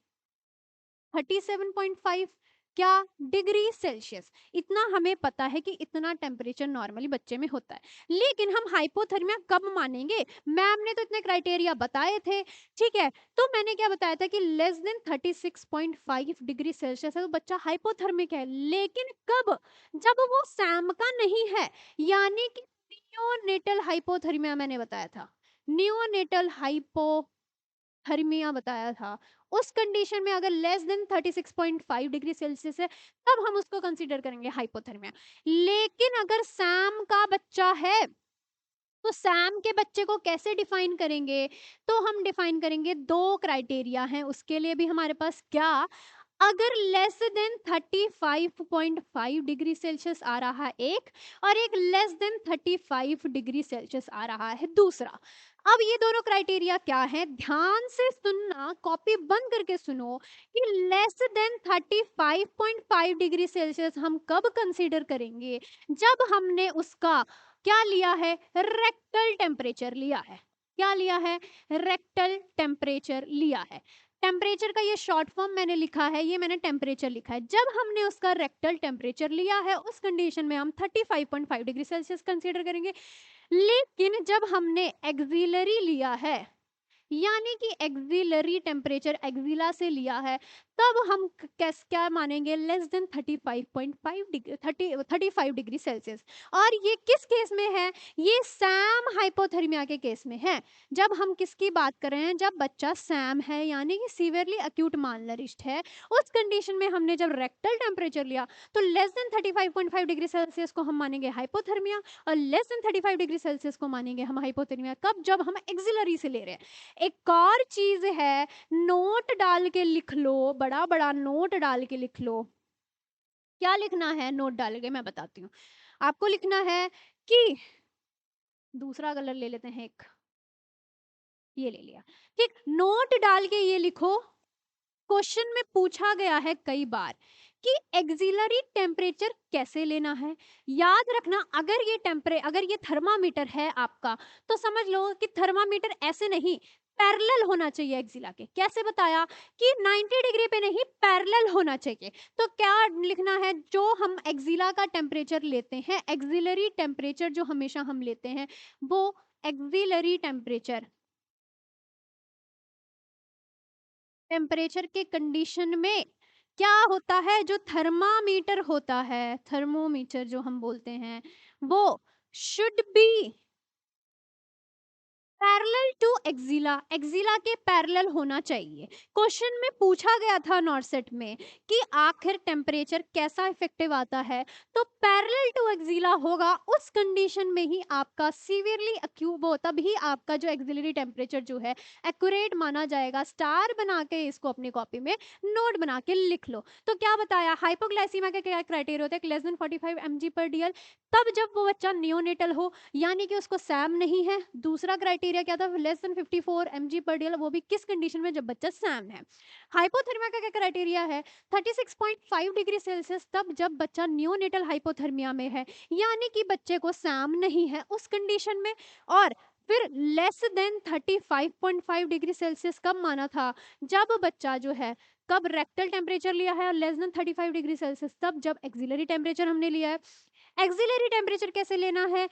S1: 37.5। क्या? Degree Celsius. इतना हमें पता है कि इतना टेम्परेचर नॉर्मली बच्चे में होता है, लेकिन हम हाइपोथर्मिया कब मानेंगे? मैम ने तो इतने क्राइटेरिया बताए थे, ठीक है। तो मैंने क्या बताया था कि लेस देन 36.5 डिग्री सेल्सियस है तो बच्चा हाइपोथर्मिक है, लेकिन कब? जब वो सैम का नहीं है, यानी कि नियोनेटल हाइपोथर्मिया मैंने बताया था, नियोनेटल हाइपोथर्मिया बताया था। उस कंडीशन में अगर लेस देन 36.5 डिग्री सेल्सियस है तब हम उसको कंसीडर करेंगे हाइपोथर्मिया। लेकिन अगर सैम का बच्चा है तो सैम के बच्चे को कैसे डिफाइन करेंगे? तो हम डिफाइन करेंगे, दो क्राइटेरिया हैं उसके लिए भी हमारे पास। क्या? अगर लेस देन 35.5 डिग्री सेल्सियस आ रहा है एक, और एक लेस देन 35 डिग्री सेल्सियस आ रहा है दूसरा। अब ये दोनों क्राइटेरिया क्या है, ध्यान से सुनना, कॉपी बंद करके सुनो कि लेस देन 35.5 डिग्री सेल्सियस हम कब कंसीडर करेंगे? जब हमने उसका क्या लिया है, रेक्टल टेम्परेचर लिया है। क्या लिया है? रेक्टल टेम्परेचर लिया है। टेम्परेचर का ये शॉर्ट फॉर्म मैंने लिखा है, ये मैंने टेम्परेचर लिखा है। जब हमने उसका रेक्टल टेम्परेचर लिया है उस कंडीशन में हम 35.5 डिग्री सेल्सियस कंसीडर करेंगे। लेकिन जब हमने एक्सिलरी लिया है, यानी कि एक्सिलरी टेम्परेचर एक्सिला से लिया है, तब हम कैस क्या मानेंगे, less than 35.5 degree 35 degree Celsius. और ये किस केस में है? ये सैम हाइपोथर्मिया के केस में है। जब हम किसकी बात कर रहे हैं, जब बच्चा सैम है यानी कि सीवियरली अक्यूट मालनरिश्ड है, उस कंडीशन में हमने जब रेक्टल टेम्परेचर लिया तो लेस देन 35.5 डिग्री सेल्सियस को हम मानेंगे हाइपोथर्मिया, और लेस देन 35 डिग्री सेल्सियस को मानेंगे हम हाइपोथर्मिया कब? जब हम एक्सिलरी से ले रहे हैं। एक और चीज है, नोट डाल के लिख लो, बड़ा बड़ा नोट डाल के लिख लो। क्या लिखना है नोट डाल के, मैं बताती हूँ आपको। लिखना है कि, दूसरा कलर ले लेते हैं एक, ये ले लिया, ठीक। नोट डाल के ये लिखो, क्वेश्चन में पूछा गया है कई बार कि एक्सिलरी टेम्परेचर कैसे लेना है। याद रखना, अगर ये थर्मामीटर है आपका, तो समझ लो कि थर्मामीटर ऐसे नहीं, पैरेलल होना चाहिए एक्सिला के। कैसे बताया कि 90 डिग्री पे नहीं, पैरेलल होना चाहिए। तो क्या लिखना है, जो हम एक्सिला का टेम्परेचर लेते हैं, एक्सिलरी टेम्परेचर जो हमेशा हम लेते हैं, वो एक्सिलरी टेम्परेचर के कंडीशन में क्या होता है, जो थर्मामीटर होता है, थर्मोमीटर जो हम बोलते हैं, वो should be parallel to axilla, axilla के पैरेलल होना चाहिए। क्वेश्चन में पूछा गया था नॉर्सेट में कि आखिर टेम्परेचर कैसा इफेक्टिव आता है, तो पैरेलल टू एक्सिला होगा। उस कंडीशन में ही आपका सीवियरली अक्यूट वो, तभी आपका जो एक्सिलरी टेम्परेचर जो है एक्यूरेट माना जाएगा। स्टार बना के इसको अपनी कॉपी में नोट बना के लिख लो। तो क्या बताया, हाइपोग्लाइसीमिया के क्या क्राइटेरिया होता है, लेस देन 45 mg/dl, तब जब वो बच्चा नियोनेटल हो, यानी कि उसको सैम नहीं है। दूसरा क्राइटेरिया क्या था, लेस देन 54 mg/dl, वो भी किस कंडीशन में, जब बच्चा सैम है। हाइपोथर्मिया का क्या क्राइटेरिया है, 36.5 डिग्री सेल्सियस, तब जब बच्चा नियोनेटल हाइपोथर्मिया में है, यानी कि बच्चे को सैम नहीं है उस कंडीशन में। और फिर लेस देन 35.5 डिग्री सेल्सियस कब माना था, जब बच्चा जो है, कब रेक्टल टेम्परेचर लिया है, और लेस देन 35 डिग्री सेल्सियस तब जब एक्सिलरी टेम्परेचर हमने लिया है। एक्सिलरी टेम्परेचर कैसे लेना है,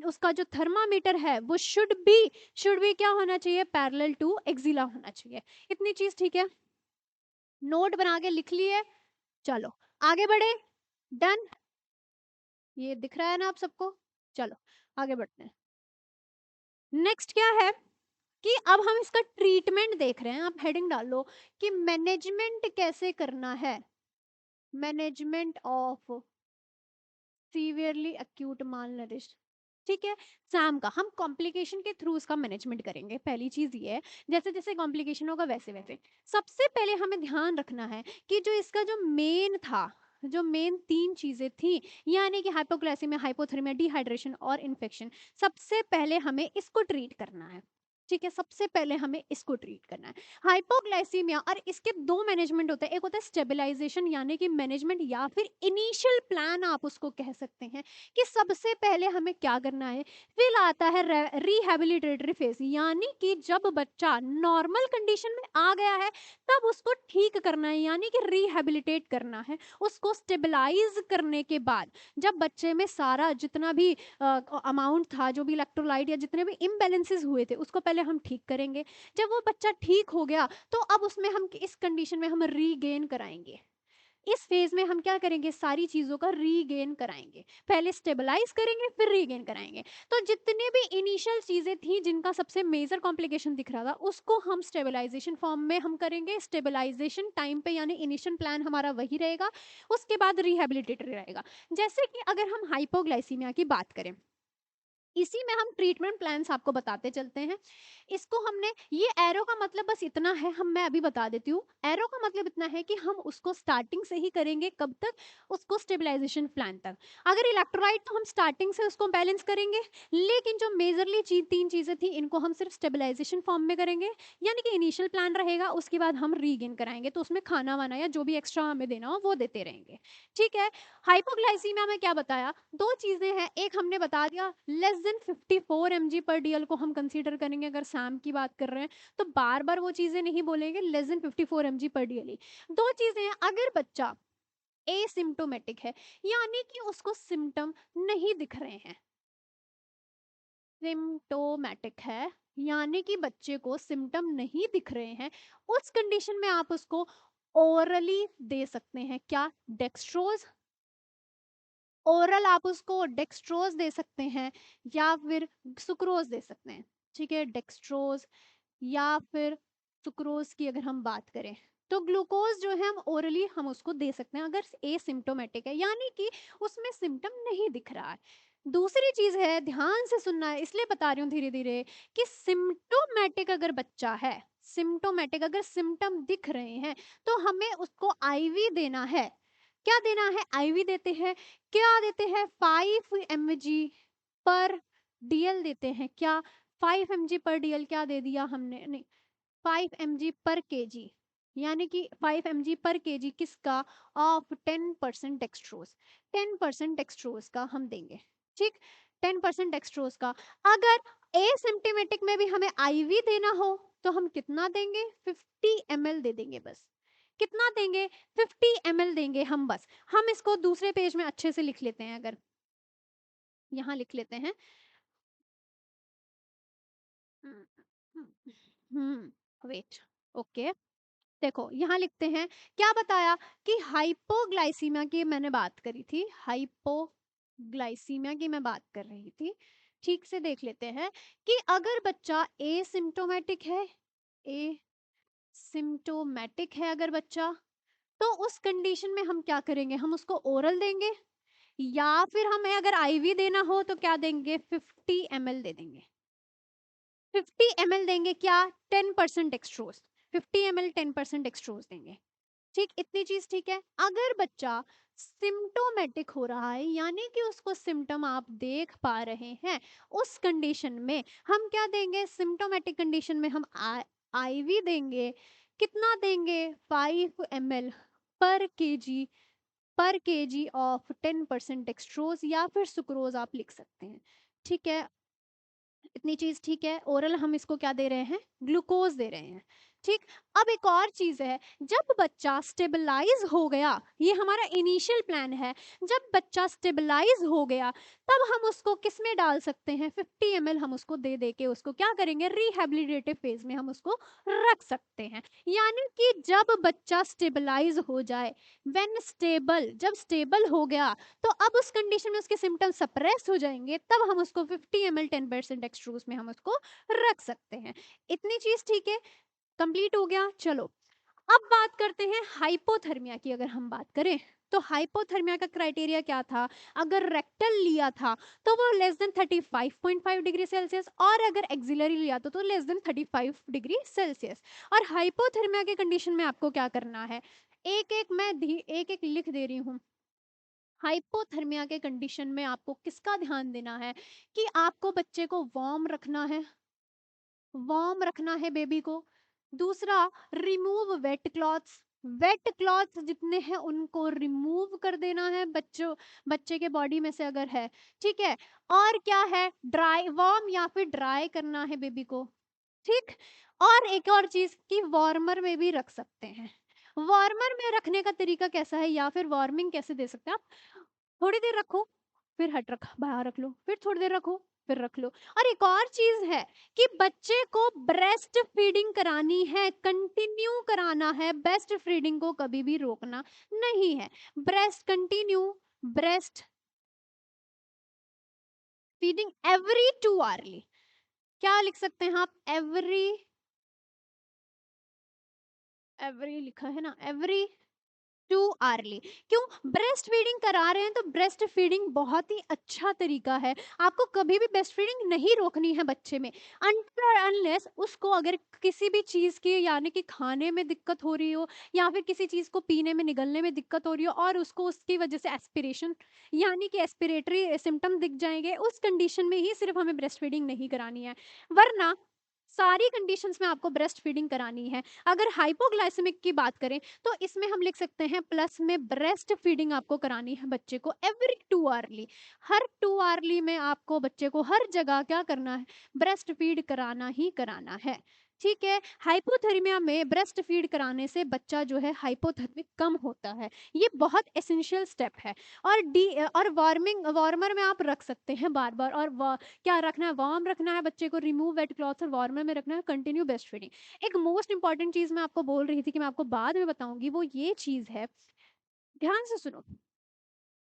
S1: उसका जो थर्मामीटर है वो शुड बी क्या होना चाहिए, पैरेलल टू एक्सिला होना चाहिए। इतनी चीज ठीक है, नोट बना के लिख लिए। चलो आगे बढ़े, डन। ये दिख रहा है ना आप सबको? चलो आगे बढ़ते हैं। नेक्स्ट क्या है कि अब हम इसका ट्रीटमेंट देख रहे हैं। आप हेडिंग डाल लो कि मैनेजमेंट कैसे करना है, मैनेजमेंट ऑफ सीवियरली एक्यूट मालनरिश्ड। ठीक है, सैम का हम कॉम्प्लिकेशन के थ्रू इसका मैनेजमेंट करेंगे। पहली चीज ये है, जैसे जैसे कॉम्प्लिकेशन होगा वैसे वैसे सबसे पहले हमें ध्यान रखना है कि जो इसका जो मेन था, जो मेन तीन चीजें थी, यानी कि हाइपोग्लाइसेमिया, हाइपोथर्मिया, डिहाइड्रेशन और इन्फेक्शन, सबसे पहले हमें इसको ट्रीट करना है। ठीक है, सबसे पहले हमें इसको ट्रीट करना है। हाइपोग्लाइसीमिया और इसके दो मैनेजमेंट होते हैं, एक होता है स्टेबलाइजेशन यानी कि मैनेजमेंट, या फिर इनिशियल प्लान आप उसको कह सकते हैं कि सबसे पहले हमें क्या करना है। फिर आता है रिहेबिलिटेटरी फेज, यानी कि जब बच्चा नॉर्मल कंडीशन में आ गया है तब उसको ठीक करना है, यानी कि रिहेबिलिटेट करना है। उसको स्टेबलाइज करने के बाद जब बच्चे में सारा जितना भी अमाउंट था, जो भी इलेक्ट्रोलाइट या जितने भी इम्बैलेंसेस हुए थे, उसको पहले हम ठीक करेंगे। जब वो बच्चा ठीक हो गया तो अब उसमें हम इस कंडीशन में हम रीगेन कराएंगे। इस फेज में हम क्या करेंगे, सारी चीजों का रीगेन कराएंगे। पहले स्टेबलाइज करेंगे फिर रीगेन कराएंगे। तो जितने भी इनिशियल चीजें थी जिनका सबसे मेजर कॉम्प्लिकेशन दिख रहा था, उसको हम स्टेबलाइजेशन फॉर्म में हम करेंगे। स्टेबलाइजेशन टाइम पे यानी इनिशियल प्लान हमारा वही रहेगा, उसके बाद रिहेबिलिटेटर रहेगा। जैसे कि अगर हम हाइपोग्लाइसीमिया की बात करें, इसी में हम ट्रीटमेंट प्लान्स आपको बताते चलते हैं। इसको हमने, ये एरो का मतलब बस इतना है, मैं अभी बता देती हूँ। एरो का मतलब इतना है कि हम उसको स्टार्टिंग से ही करेंगे, कब तक, उसको स्टेबलाइजेशन प्लान तक। अगर इलेक्ट्रोलाइट तो हम स्टार्टिंग से उसको बैलेंस करेंगे, लेकिन जो मेजरली तीन चीजें थी इनको हम सिर्फ स्टेबलाइजेशन फॉर्म में करेंगे, यानी कि इनिशियल प्लान रहेगा, उसके बाद हम रीगेन कराएंगे। तो उसमें खाना वाना या जो भी एक्स्ट्रा हमें देना हो वो देते रहेंगे। ठीक है। हाइपोग्लाइसीमिया में क्या बताया, दो चीजें हैं। एक हमने बता दिया, लेस देन 54 mg/dl को हम कंसीडर करेंगे। अगर सैम की बात कर रहे हैं तो बार बार वो चीजें नहीं बोलेंगे, लेस देन 54 mg/dl ही। दो चीजें हैं, अगर बच्चा एसिम्टोमेटिक है यानी कि उसको सिम्टम नहीं दिख रहे हैं, सिम्टोमेटिक है यानी कि बच्चे को सिम्टम नहीं दिख रहे हैं, उस कंडीशन में आप उसको ओरली दे सकते हैं। क्या, डेक्सट्रोज। ओरल आप उसको डेक्सट्रोज दे सकते हैं या फिर सुक्रोज दे सकते हैं। ठीक है, डेक्सट्रोज या फिर सुक्रोज की अगर हम बात करें तो ग्लूकोज जो है हम ओरली हम उसको दे सकते हैं अगर एसिम्प्टोमेटिक है, यानी कि उसमें सिम्टम नहीं दिख रहा है। दूसरी चीज है, ध्यान से सुनना है इसलिए बता रही हूँ धीरे धीरे, कि सिम्टोमेटिक अगर बच्चा है, सिम्टोमेटिक अगर सिम्टम दिख रहे हैं तो हमें उसको आईवी देना है। क्या देना है, आईवी देते हैं। क्या देते हैं, 5 mg/dl देते हैं। क्या, 5 mg/dl, क्या दे दिया हमने, नहीं, 5 mg/kg, यानी कि 5 mg/kg किसका, ऑफ 10% डेक्सट्रोज। 10% डेक्सट्रोज का हम देंगे। ठीक, 10% डेक्सट्रोज का। अगर एसिम्प्टोमेटिक में भी हमें आईवी देना हो तो हम कितना देंगे, 50 ml दे देंगे बस। कितना देंगे, 50 ml देंगे हम बस। हम इसको दूसरे पेज में अच्छे से लिख लेते हैं, अगर यहाँ लिख लेते हैं। वेट, ओके, देखो यहाँ लिखते हैं। क्या बताया कि हाइपोग्लाइसीमिया की मैंने बात करी थी, हाइपोग्लाइसीमिया की मैं बात कर रही थी। ठीक से देख लेते हैं कि अगर बच्चा एसिम्प्टोमेटिक है, एसिम्प्टोमेटिक है अगर बच्चा, तो उस कंडीशन में हम क्या करेंगे, हम उसको ओरल देंगे, या फिर हमें अगर आईवी देना हो तो क्या देंगे, 50 ml दे देंगे। 50 ml देंगे, क्या, 10% एक्सट्रोज। 50 ml 10% एक्सट्रोज देंगे। ठीक, इतनी चीज ठीक है। अगर बच्चा सिम्टोमेटिक हो रहा है यानी कि उसको सिम्टम आप देख पा रहे हैं, उस कंडीशन में हम क्या देंगे, सिम्टोमेटिक कंडीशन में हम आईवी देंगे। कितना देंगे, 5 ml/kg, पर kg ऑफ 10% एक्सट्रोज, या फिर सुक्रोज आप लिख सकते हैं। ठीक है, इतनी चीज ठीक है। ओरल हम इसको क्या दे रहे हैं, ग्लूकोज दे रहे हैं। ठीक, अब एक और चीज है, जब बच्चा स्टेबलाइज हो गया, ये हमारा इनिशियल प्लान है, जब बच्चा स्टेबलाइज हो गया तब हम उसको किस में डाल सकते हैं, 50 ml हम उसको दे दे के उसको क्या करेंगे, रिहेबिलिटेटिव फेज में हम उसको रख सकते हैं। यानी कि जब बच्चा स्टेबलाइज हो जाए, व्हेन स्टेबल, जब स्टेबल हो गया, तो अब उस कंडीशन में उसके सिम्टम्स सप्रेस हो जाएंगे, तब हम उसको 50 ml 10% एक्सट्रूस में हम उसको रख सकते हैं। इतनी चीज ठीक है, कंप्लीट हो गया। चलो अब बात करते हैं हाइपोथर्मिया की। अगर हम बात करें तो हाइपोथर्मिया का क्राइटेरिया क्या था, अगर रेक्टल लिया था तो वो लेस देन 35.5 डिग्री सेल्सियस, और अगर एक्सिलरी लिया तो लेस देन 35 डिग्री सेल्सियस। और हाइपोथर्मिया के कंडीशन में आपको क्या करना है, एक एक मैं एक एक लिख दे रही हूँ। हाइपोथर्मिया के कंडीशन में आपको किसका ध्यान देना है, कि आपको बच्चे को वार्म रखना है, वार्म रखना है बेबी को। दूसरा, रिमूव वेट क्लॉथ्स जितने हैं उनको रिमूव कर देना है बच्चे के बॉडी में से अगर है, ठीक है। और क्या है, ड्राई वार्म या फिर ड्राई करना है बेबी को, ठीक। और एक और चीज कि वार्मर में भी रख सकते हैं। वार्मर में रखने का तरीका कैसा है या फिर वार्मिंग कैसे दे सकते हैं आप, थोड़ी देर रखो, फिर हट रख बाहर रख लो, फिर थोड़ी देर रखो, फिर रख लो। और एक और चीज है कि बच्चे को ब्रेस्ट फीडिंग करानी है, कंटिन्यू कराना है, ब्रेस्ट फीडिंग को कभी भी रोकना नहीं है। ब्रेस्ट फीडिंग एवरी 2 आवरली, क्या लिख सकते हैं आप, एवरी लिखा है ना, एवरी 2 आवरली। क्यों, ब्रेस्ट फीडिंग करा रहे हैं तो ब्रेस्ट फीडिंग बहुत ही अच्छा तरीका है। आपको कभी भी ब्रेस्ट फीडिंग नहीं रोकनी है बच्चे में, अनटिल अनलेस उसको अगर किसी भी चीज की यानी कि खाने में दिक्कत हो रही हो या फिर किसी चीज को पीने में निगलने में दिक्कत हो रही हो और उसको उसकी वजह से एस्पिरेशन यानी कि एस्पिरेटरी सिम्टम दिख जाएंगे, उस कंडीशन में ही सिर्फ हमें ब्रेस्ट फीडिंग नहीं करानी है। वरना सारी कंडीशंस में आपको ब्रेस्ट फीडिंग करानी है। अगर हाइपोग्लाइसेमिक की बात करें तो इसमें हम लिख सकते हैं प्लस में ब्रेस्ट फीडिंग आपको करानी है बच्चे को एवरी 2 आवरली। हर 2 आवरली में आपको बच्चे को हर जगह क्या करना है, ब्रेस्ट फीड कराना ही कराना है, ठीक है। हाइपोथर्मिया में ब्रेस्ट फीड कराने से बच्चा जो है हाइपोथर्मिक कम होता है, ये बहुत एसेंशियल स्टेप है। और वार्मर में आप रख सकते हैं बार बार, और क्या रखना है, वार्म रखना है बच्चे को, रिमूव वेट क्लॉथ, और वार्मर में रखना है कंटिन्यू ब्रेस्ट फीडिंग। एक मोस्ट इंपॉर्टेंट चीज मैं आपको बोल रही थी कि मैं आपको बाद में बताऊंगी, वो ये चीज है, ध्यान से सुनो।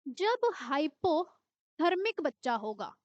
S1: जब हाइपोथर्मिक बच्चा होगा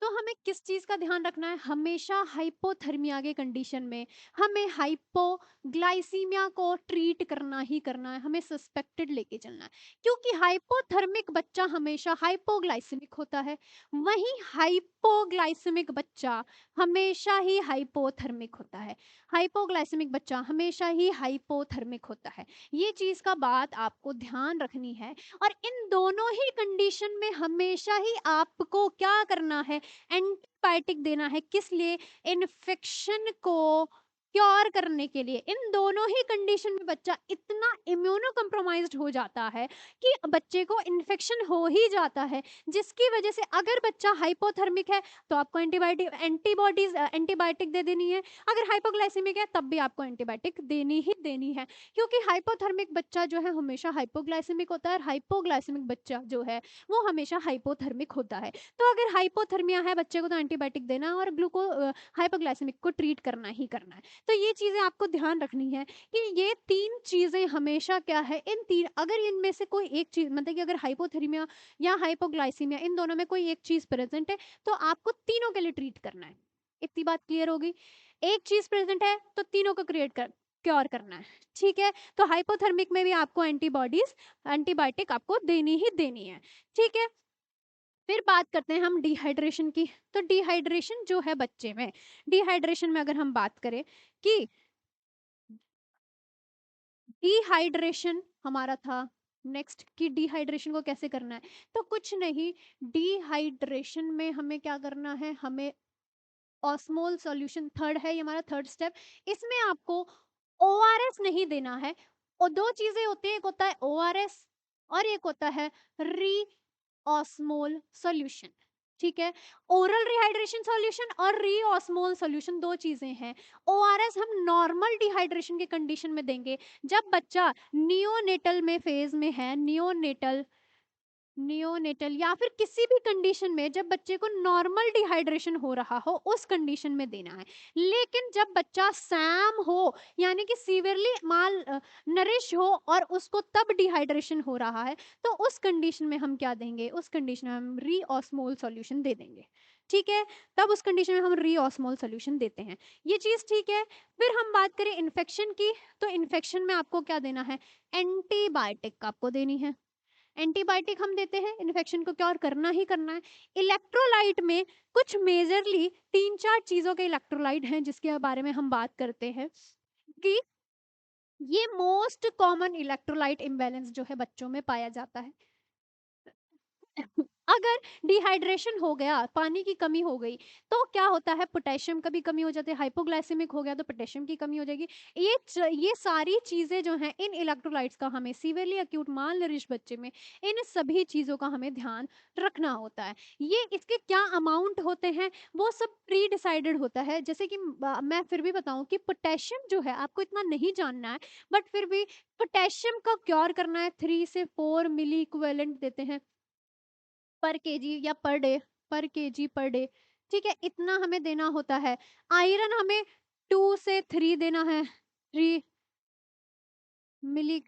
S1: तो हमें किस चीज का ध्यान रखना है, हमेशा हाइपोथर्मिया के कंडीशन में हमें हाइपोग्लाइसीमिया को ट्रीट करना ही करना है, हमें सस्पेक्टेड लेके चलना है। क्योंकि हाइपोथर्मिक बच्चा हमेशा हाइपोग्लाइसेमिक होता है, वहीं हाइपोग्लाइसेमिक बच्चा हमेशा ही हाइपोथर्मिक होता है। हाइपोग्लाइसेमिक बच्चा हमेशा ही हाइपोथर्मिक होता है, ये चीज का बात आपको ध्यान रखनी है। और इन दोनों ही कंडीशन में हमेशा ही आपको क्या करना है, एंटीबायोटिक देना है, किस लिए, इन्फेक्शन को क्योर करने के लिए। इन दोनों ही कंडीशन में बच्चा इतना इम्यूनो कम्प्रोमाइज्ड हो जाता है कि बच्चे को इन्फेक्शन हो ही जाता है, जिसकी वजह से अगर बच्चा हाइपोथर्मिक है तो आपको एंटीबायोटिक दे देनी है, अगर हाइपोग्लाइसेमिक है तब भी आपको एंटीबायोटिक देनी ही देनी है। क्योंकि हाइपोथर्मिक बच्चा जो है हमेशा हाइपोग्लाइसेमिक होता है, और हाइपोग्लाइसेमिक बच्चा जो है वो हमेशा हाइपोथर्मिक होता है। तो अगर हाइपोथर्मिया है बच्चे को तो एंटीबायोटिक देना है, और हाइपोग्लाइसेमिक को ट्रीट करना ही करना है। तो ये चीजें आपको ध्यान रखनी है कि ये 3 चीजें हमेशा क्या है, इन तीन अगर इनमें से कोई एक चीज, मतलब कि अगर हाइपोथर्मिया या हाइपोग्लाइसीमिया इन दोनों में कोई एक चीज प्रेजेंट है तो आपको तीनों के लिए ट्रीट करना है। इतनी बात क्लियर होगी, एक चीज प्रेजेंट है तो तीनों को क्योर करना है, ठीक है। तो हाइपोथर्मिक में भी आपको एंटीबायोटिक आपको देनी ही देनी है, ठीक है। फिर बात करते हैं हम डिहाइड्रेशन की। तो डिहाइड्रेशन जो है बच्चे में, डिहाइड्रेशन में अगर हम बात करें कि डिहाइड्रेशन हमारा था, नेक्स्ट कि डिहाइड्रेशन को कैसे करना है, तो कुछ नहीं, डिहाइड्रेशन में हमें क्या करना है, हमें ऑस्मोल सॉल्यूशन थर्ड है, ये हमारा थर्ड स्टेप। इसमें आपको ओआरएस नहीं देना है, और दो चीजें होती है, एक होता है ओआरएस और एक होता है री ऑस्मोल सॉल्यूशन, ठीक है। ओरल रिहाइड्रेशन सॉल्यूशन और री ऑस्मोल सॉल्यूशन दो चीजें हैं। ओआरएस हम नॉर्मल डिहाइड्रेशन के कंडीशन में देंगे, जब बच्चा नियोनेटल में फेज में है, नियोनेटल या फिर किसी भी कंडीशन में जब बच्चे को नॉर्मल डिहाइड्रेशन हो रहा हो उस कंडीशन में देना है। लेकिन जब बच्चा सैम हो यानी कि सीवियरली माल नरिश हो और उसको तब डिहाइड्रेशन हो रहा है, तो उस कंडीशन में हम क्या देंगे, उस कंडीशन में हम री ऑस्मोल सॉल्यूशन दे देंगे, ठीक है। तब उस कंडीशन में हम री ऑस्मोल सॉल्यूशन देते हैं, ये चीज ठीक है। फिर हम बात करें इन्फेक्शन की, तो इन्फेक्शन में आपको क्या देना है, एंटीबायोटिक आपको देनी है। एंटीबायोटिक हम देते हैं, इन्फेक्शन को क्योर करना ही करना है। इलेक्ट्रोलाइट में कुछ मेजरली 3-4 चीजों के इलेक्ट्रोलाइट हैं जिसके बारे में हम बात करते हैं कि ये मोस्ट कॉमन इलेक्ट्रोलाइट इम्बैलेंस जो है बच्चों में पाया जाता है। अगर डिहाइड्रेशन हो गया, पानी की कमी हो गई, तो क्या होता है, पोटेशियम का भी कमी हो जाती है, हाइपोग्लाइसेमिक हो गया तो पोटेशियम की कमी हो जाएगी। ये सारी चीजें जो हैं इन इलेक्ट्रोलाइट्स का हमें सीवियरली अक्यूट माल बच्चे में इन सभी चीजों का हमें ध्यान रखना होता है। ये इसके क्या अमाउंट होते हैं वो सब प्री डिसाइडेड होता है। जैसे कि मैं फिर भी बताऊं कि पोटेशियम जो है आपको इतना नहीं जानना है, बट फिर भी पोटेशियम का क्योर करना है 3 से 4 मिली इक्विवेलेंट देते हैं पर केजी या पर डे, ठीक है, इतना हमें देना होता है। आयरन हमें 2 से 3 देना है, 3 मिली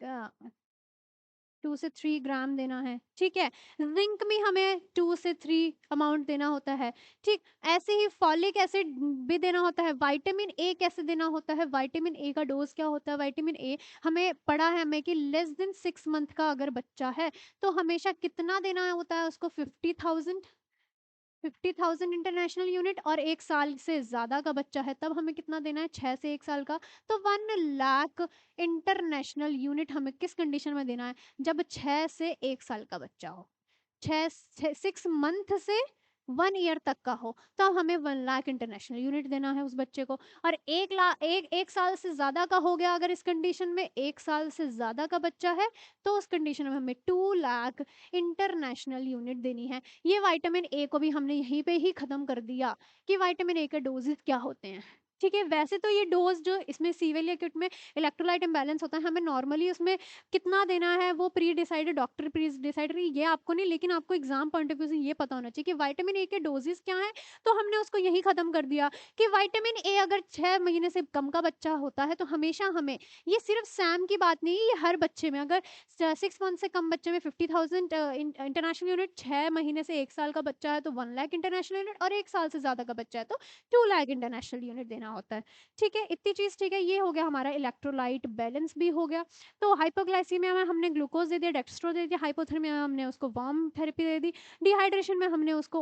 S1: 2 से 3 ग्राम देना है, ठीक है। जिंक भी हमें 2 से 3 अमाउंट देना होता है, ठीक। ऐसे ही फॉलिक एसिड भी देना होता है। विटामिन ए कैसे देना होता है, विटामिन ए का डोज क्या होता है, विटामिन ए हमें पढ़ा है हमें कि लेस देन 6 मंथ का अगर बच्चा है तो हमेशा कितना देना होता है उसको, 50,000 इंटरनेशनल यूनिट। और 1 साल से ज़्यादा का बच्चा है तब हमें कितना देना है, 6 से 1 साल का, तो 1 लाख इंटरनेशनल यूनिट हमें किस कंडीशन में देना है, जब 6 से 1 साल का बच्चा हो, 6 मंथ से 1 ईयर तक का हो, तो हमें 1 लाख इंटरनेशनल यूनिट देना है उस बच्चे को। और 1 लाख, एक साल से ज्यादा का हो गया अगर इस कंडीशन में, 1 साल से ज्यादा का बच्चा है तो उस कंडीशन में हमें 2 लाख इंटरनेशनल यूनिट देनी है। ये विटामिन ए को भी हमने यहीं पे ही खत्म कर दिया कि विटामिन ए के डोजेस क्या होते हैं, ठीक है। वैसे तो ये डोज जो इसमें सीवियरली किट में इलेक्ट्रोलाइट इम्बैलेंस होता है, हमें नॉर्मली उसमें कितना देना है वो pre decided, doctor pre decided, ये आपको नहीं, लेकिन आपको एग्जाम पॉइंट ऑफ व्यू से ये पता होना चाहिए कि विटामिन ए के डोजेस क्या है। तो हमने उसको यही खत्म कर दिया कि विटामिन ए अगर 6 महीने से कम का बच्चा होता है तो हमेशा हमें, ये सिर्फ सैम की बात नहीं, ये हर बच्चे में, अगर 6 मंथ से कम बच्चे में 50,000 इंटरनेशनल यूनिट, 6 महीने से 1 साल का बच्चा है तो 1 लाख इंटरनेशनल यूनिट, और 1 साल से ज्यादा का बच्चा है तो 2 लाख इंटरनेशनल यूनिट देना होता है, ठीक है। इतनी चीज, ठीक है, ये हो गया हमारा इलेक्ट्रोलाइट बैलेंस भी हो गया। तो हाइपोग्लाइसीमिया में हमने ग्लूकोज दे दिया, डेक्स्ट्रो दे दिया, हाइपोथर्मिया में हमने उसको वार्म थेरेपी दे दी, डिहाइड्रेशन में हमने उसको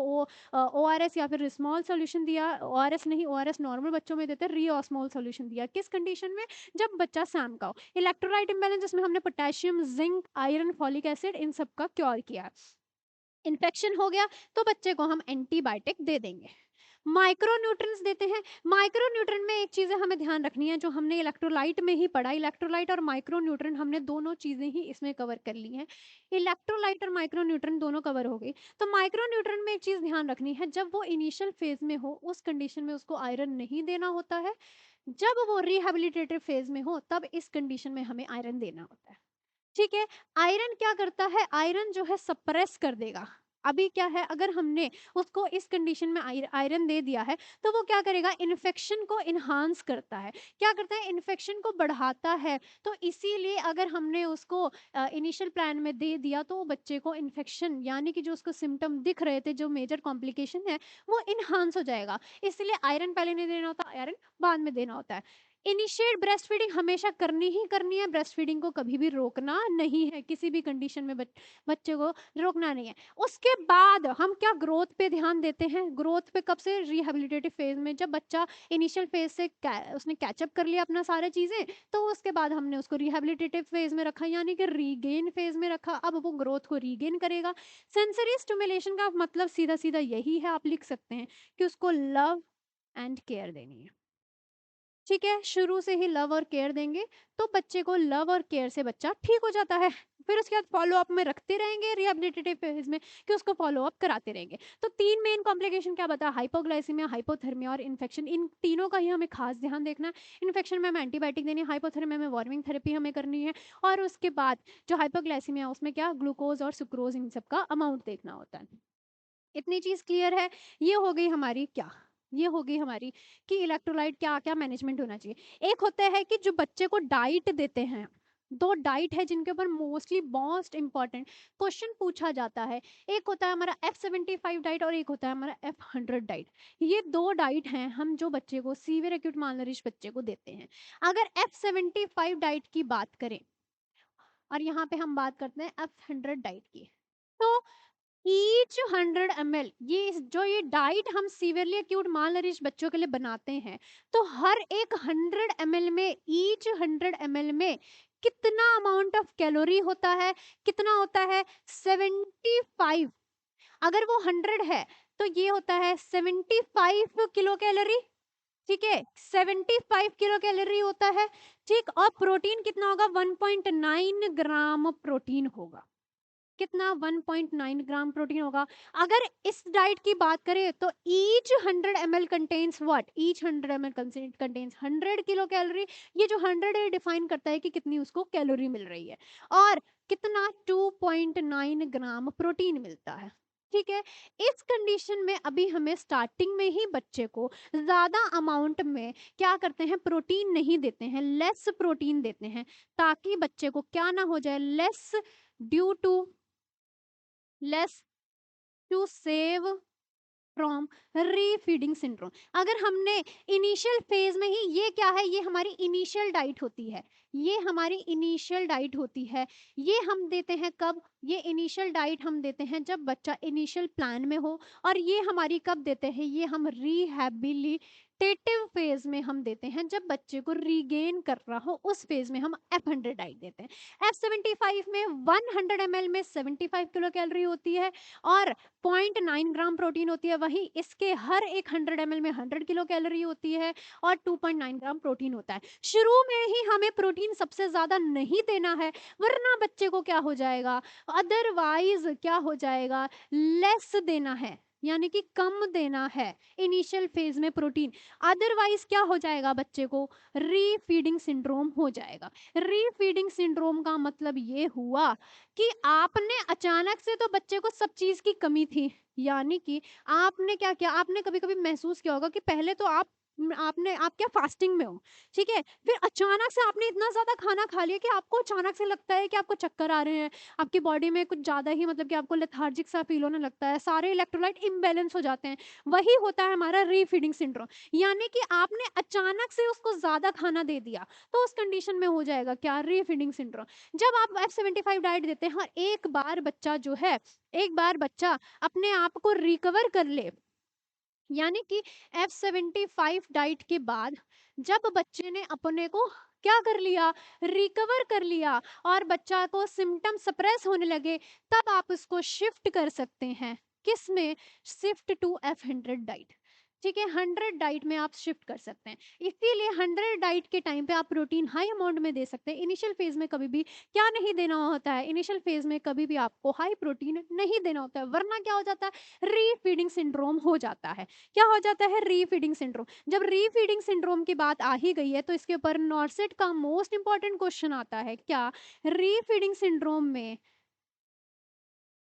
S1: ओ आर एस या फिर स्मॉल सोल्यूशन दिया, ओ आर एस नहीं, ओ आर एस नॉर्मल बच्चों में देते हैं, री ऑस्मोल सोल्यूशन दिया, किस कंडीशन में, जब बच्चा सैम का हो। इलेक्ट्रोलाइट इम्बैलेंस जिसमें हमने potassium, zinc, iron, folic acid, इन सब का क्योर किया। इन्फेक्शन हो गया तो बच्चे को हम एंटीबायोटिक दे देंगे। माइक्रोन्यूट्रिएंट्स देते हैं। माइक्रोन्यूट्रिएंट में एक चीज़ हमें ध्यान रखनी है जो हमने इलेक्ट्रोलाइट में ही पढ़ा, इलेक्ट्रोलाइट और माइक्रोन्यूट्रिएंट हमने दोनों चीज़ें ही इसमें कवर कर ली हैं। इलेक्ट्रोलाइट और माइक्रोन्यूट्रिएंट दोनों कवर हो गई। तो माइक्रोन्यूट्रिएंट में एक चीज़ ध्यान रखनी है, जब वो इनिशियल फेज में हो उस कंडीशन में उसको आयरन नहीं देना होता है, जब वो रिहेबिलिटेटिव फेज में हो तब इस कंडीशन में हमें आयरन देना होता है, ठीक है। आयरन क्या करता है, आयरन जो है सप्रेस कर देगा। अभी क्या है, अगर हमने उसको इस कंडीशन में आयरन दे दिया है तो वो क्या करेगा, इन्फेक्शन को इन्हांस करता है, क्या करता है, इन्फेक्शन को बढ़ाता है। तो इसीलिए अगर हमने उसको इनिशियल प्लान में दे दिया तो बच्चे को इन्फेक्शन, यानी कि जो उसको सिम्टम दिख रहे थे, जो मेजर कॉम्प्लिकेशन है, वो इन्हांस हो जाएगा। इसलिए आयरन पहले नहीं देना होता, आयरन बाद में देना होता है। इनिशिएट ब्रेस्ट फीडिंग हमेशा करनी ही करनी है, ब्रेस्ट फीडिंग को कभी भी रोकना नहीं है, किसी भी कंडीशन में बच्चे को रोकना नहीं है। उसके बाद हम क्या ग्रोथ पे ध्यान देते हैं, ग्रोथ पे कब से, रिहेबिलिटेटिव फेज में, जब बच्चा इनिशियल फेज से उसने कैचअप कर लिया अपना सारे चीजें, तो उसके बाद हमने उसको रिहेबिलिटेटिव फेज में रखा, यानी कि रीगेन फेज में रखा। अब वो ग्रोथ को रीगेन करेगा। सेंसरी स्टिमुलेशन का मतलब सीधा सीधा यही है, आप लिख सकते हैं कि उसको लव एंड केयर देनी है, ठीक है। शुरू से ही लव और केयर देंगे तो बच्चे को लव और केयर से बच्चा ठीक हो जाता है। फिर उसके बाद फॉलो अप में रखते रहेंगे रिहेबिलिटेटिव फेज में, कि उसको फॉलो अप कराते रहेंगे। तो 3 मेन कॉम्प्लिकेशन क्या बताया, हाइपोग्लाइसीमिया, हाइपोथर्मिया और इन्फेक्शन, इन तीनों का ही हमें खास ध्यान देखना है। इन्फेक्शन में हमें एंटीबायोटिक देनी है, हाइपोथर्मिया में वार्मिंग थेरेपी हमें करनी है, और उसके बाद जो हाइपोग्लाइसीमिया उसमें क्या, ग्लूकोज और सुक्रोज, इन सब का अमाउंट देखना होता है। इतनी चीज क्लियर है। ये हो गई हमारी क्या, ये हो गई हमारी कि इलेक्ट्रोलाइट क्या क्या मैनेजमेंट होना चाहिए। एक होता है कि जो बच्चे को डाइट देते हैं, दो डाइट है जिनके ऊपर मोस्टली मोस्ट इंपॉर्टेंट क्वेश्चन पूछा जाता है। एक होता है हमारा F75 डाइट और एक होता है हमारा F100 डाइट। ये दो डाइट हैं हम जो बच्चे को, सीवियर एक्यूट मालनरिश बच्चे को देते हैं। अगर F75 डाइट की बात करें और यहाँ पे हम बात करते हैं F100 डाइट की, तो ईच 100 ml, जो ये डाइट हम सीवियरली एक्यूट मालनरिश बच्चों के लिए बनाते हैं, तो हर एक 100 ml में, ईच 100 ml में कितना अमाउंट ऑफ कैलोरी होता है, कितना होता है, 75 अगर वो 100 है तो ये होता है 75 किलो कैलोरी, ठीक है, 75 किलो कैलोरी होता है, ठीक। और प्रोटीन कितना होगा, 1.9 ग्राम प्रोटीन होगा। कितना, 1.9 ग्राम प्रोटीन होगा। अगर इस डाइट की बात करें तो each 100 ml contains what, each 100 ml contains 100 kilo calorie. ये जो 100 है डिफाइन करता है कि कितनी उसको कैलोरी मिल रही है, और कितना, 2.9 ग्राम प्रोटीन मिलता है, ठीक है। इस कंडीशन में अभी हमें स्टार्टिंग में ही बच्चे को ज्यादा अमाउंट में क्या करते हैं, प्रोटीन नहीं देते हैं, लेस प्रोटीन देते हैं, ताकि बच्चे को क्या ना हो जाए, less due to less to save from refeeding syndrome. अगर हमने इनिशियल फेज में ही, ये क्या है, ये हमारी इनिशियल डाइट होती है, ये हमारी इनिशियल डाइट होती है। ये हम देते हैं कब, ये इनिशियल डाइट हम देते हैं जब बच्चा इनिशियल प्लान में हो, और ये हमारी कब देते हैं, ये हम रिहैबिलिटेटिव फेज में हम देते हैं, जब बच्चे को रीगेन कर रहा हो, उस फेज में हम F100 डाइट देते हैं। F75 में 100 ml में 75 किलो कैलोरी होती है और 0.9 ग्राम प्रोटीन होती है, वहीं इसके हर एक 100 ml में 100 किलो कैलोरी होती है और 2.9 ग्राम प्रोटीन होता है। शुरू में ही हमें प्रोटीन सबसे ज्यादा नहीं देना है, वरना बच्चे को क्या हो जाएगा, अदरवाइज क्या हो जाएगा, लेस देना है, यानी कि कम देना है इनिशियल फेज में प्रोटीन, अदरवाइज क्या हो जाएगा, बच्चे को रीफीडिंग सिंड्रोम हो जाएगा। रीफीडिंग सिंड्रोम का मतलब ये हुआ कि आपने अचानक से, तो बच्चे को सब चीज की कमी थी, यानी कि आपने क्या किया, आपने कभी कभी महसूस किया होगा कि पहले तो आप क्या फास्टिंग में हो, ठीक है, फिर अचानक से आपने इतना ज्यादा खाना खा लिया कि आपको अचानक से लगता है कि आपको चक्कर आ रहे हैं, आपकी बॉडी में कुछ ज्यादा ही, मतलब कि आपको लेथार्जिक सा फील होने लगता है, सारे इलेक्ट्रोलाइट इम्बेलेंस हो जाते हैं। वही होता है हमारा रीफीडिंग सिंड्रोम, यानी कि आपने अचानक से उसको ज्यादा खाना दे दिया, तो उस कंडीशन में हो जाएगा क्या, रीफीडिंग सिंड्रोम। जब आप F75 डाइट देते हैं और एक बार बच्चा जो है, एक बार बच्चा अपने आप को रिकवर कर ले, यानी कि F75 डाइट के बाद जब बच्चे ने अपने को क्या कर लिया, रिकवर कर लिया, और बच्चा को सिम्टम सप्रेस होने लगे, तब आप उसको शिफ्ट कर सकते हैं, किस में, शिफ्ट टू F100 डाइट, ठीक है, 100 डाइट में आप शिफ्ट कर सकते हैं। इसीलिए 100 डाइट के टाइम पे आप प्रोटीन हाई अमाउंट में दे सकते हैं। इनिशियल फेज में कभी भी क्या नहीं देना होता है, इनिशियल फेज में कभी भी आपको हाई प्रोटीन नहीं देना होता है, वरना क्या हो जाता है, रीफीडिंग सिंड्रोम हो जाता है। क्या हो जाता है, रीफीडिंग सिंड्रोम। जब रीफीडिंग सिंड्रोम की बात आ ही गई है, तो इसके ऊपर नॉर्सेट का मोस्ट इंपॉर्टेंट क्वेश्चन आता है, क्या रीफीडिंग सिंड्रोम में,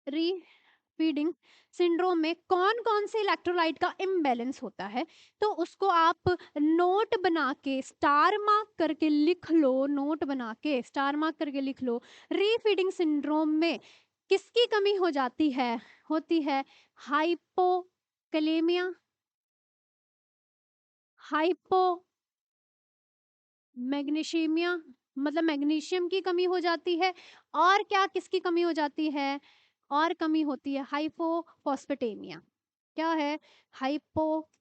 S1: रीफीडिंग सिंड्रोम में कौन कौन से इलेक्ट्रोलाइट का इम्बैलेंस होता है, तो उसको आप नोट बना के स्टार मार्क करके लिख लो, नोट बना के स्टार मार्क करके लिख लो। रीफीडिंग सिंड्रोम में किसकी कमी हो जाती है, होती है हाइपोकलेमिया, हाइपो मैग्नीशियमिया, मतलब मैग्नीशियम की कमी हो जाती है, और क्या किसकी कमी हो जाती है, और कमी होती है हाइपोफॉस्फेटेमिया। क्या है, हाइपोफॉस्फेटेमिया।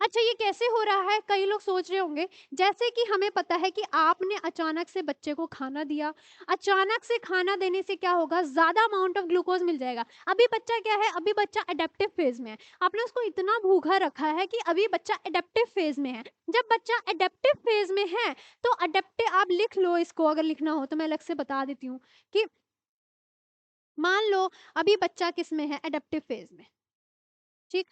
S1: अच्छा, ये कैसे हो रहा है, कई लोग सोच रहे होंगे, जैसे कि हमें पता है कि आपने अचानक से बच्चे को खाना दिया, अचानक से खाना देने से क्या होगा, ज्यादा अमाउंट ऑफ ग्लूकोज मिल जाएगा। अभी बच्चा क्या है, अभी बच्चा एडेप्टिव फेज में है, आपने उसको इतना भूखा रखा है कि अभी बच्चा एडेप्टिव फेज में है। जब बच्चा एडेप्टिव फेज में है, तो एडेप्टिव, आप लिख लो इसको, अगर लिखना हो तो मैं अलग से बता देती हूँ कि मान लो अभी बच्चा किस में है, एडेप्टिव फेज में, ठीक।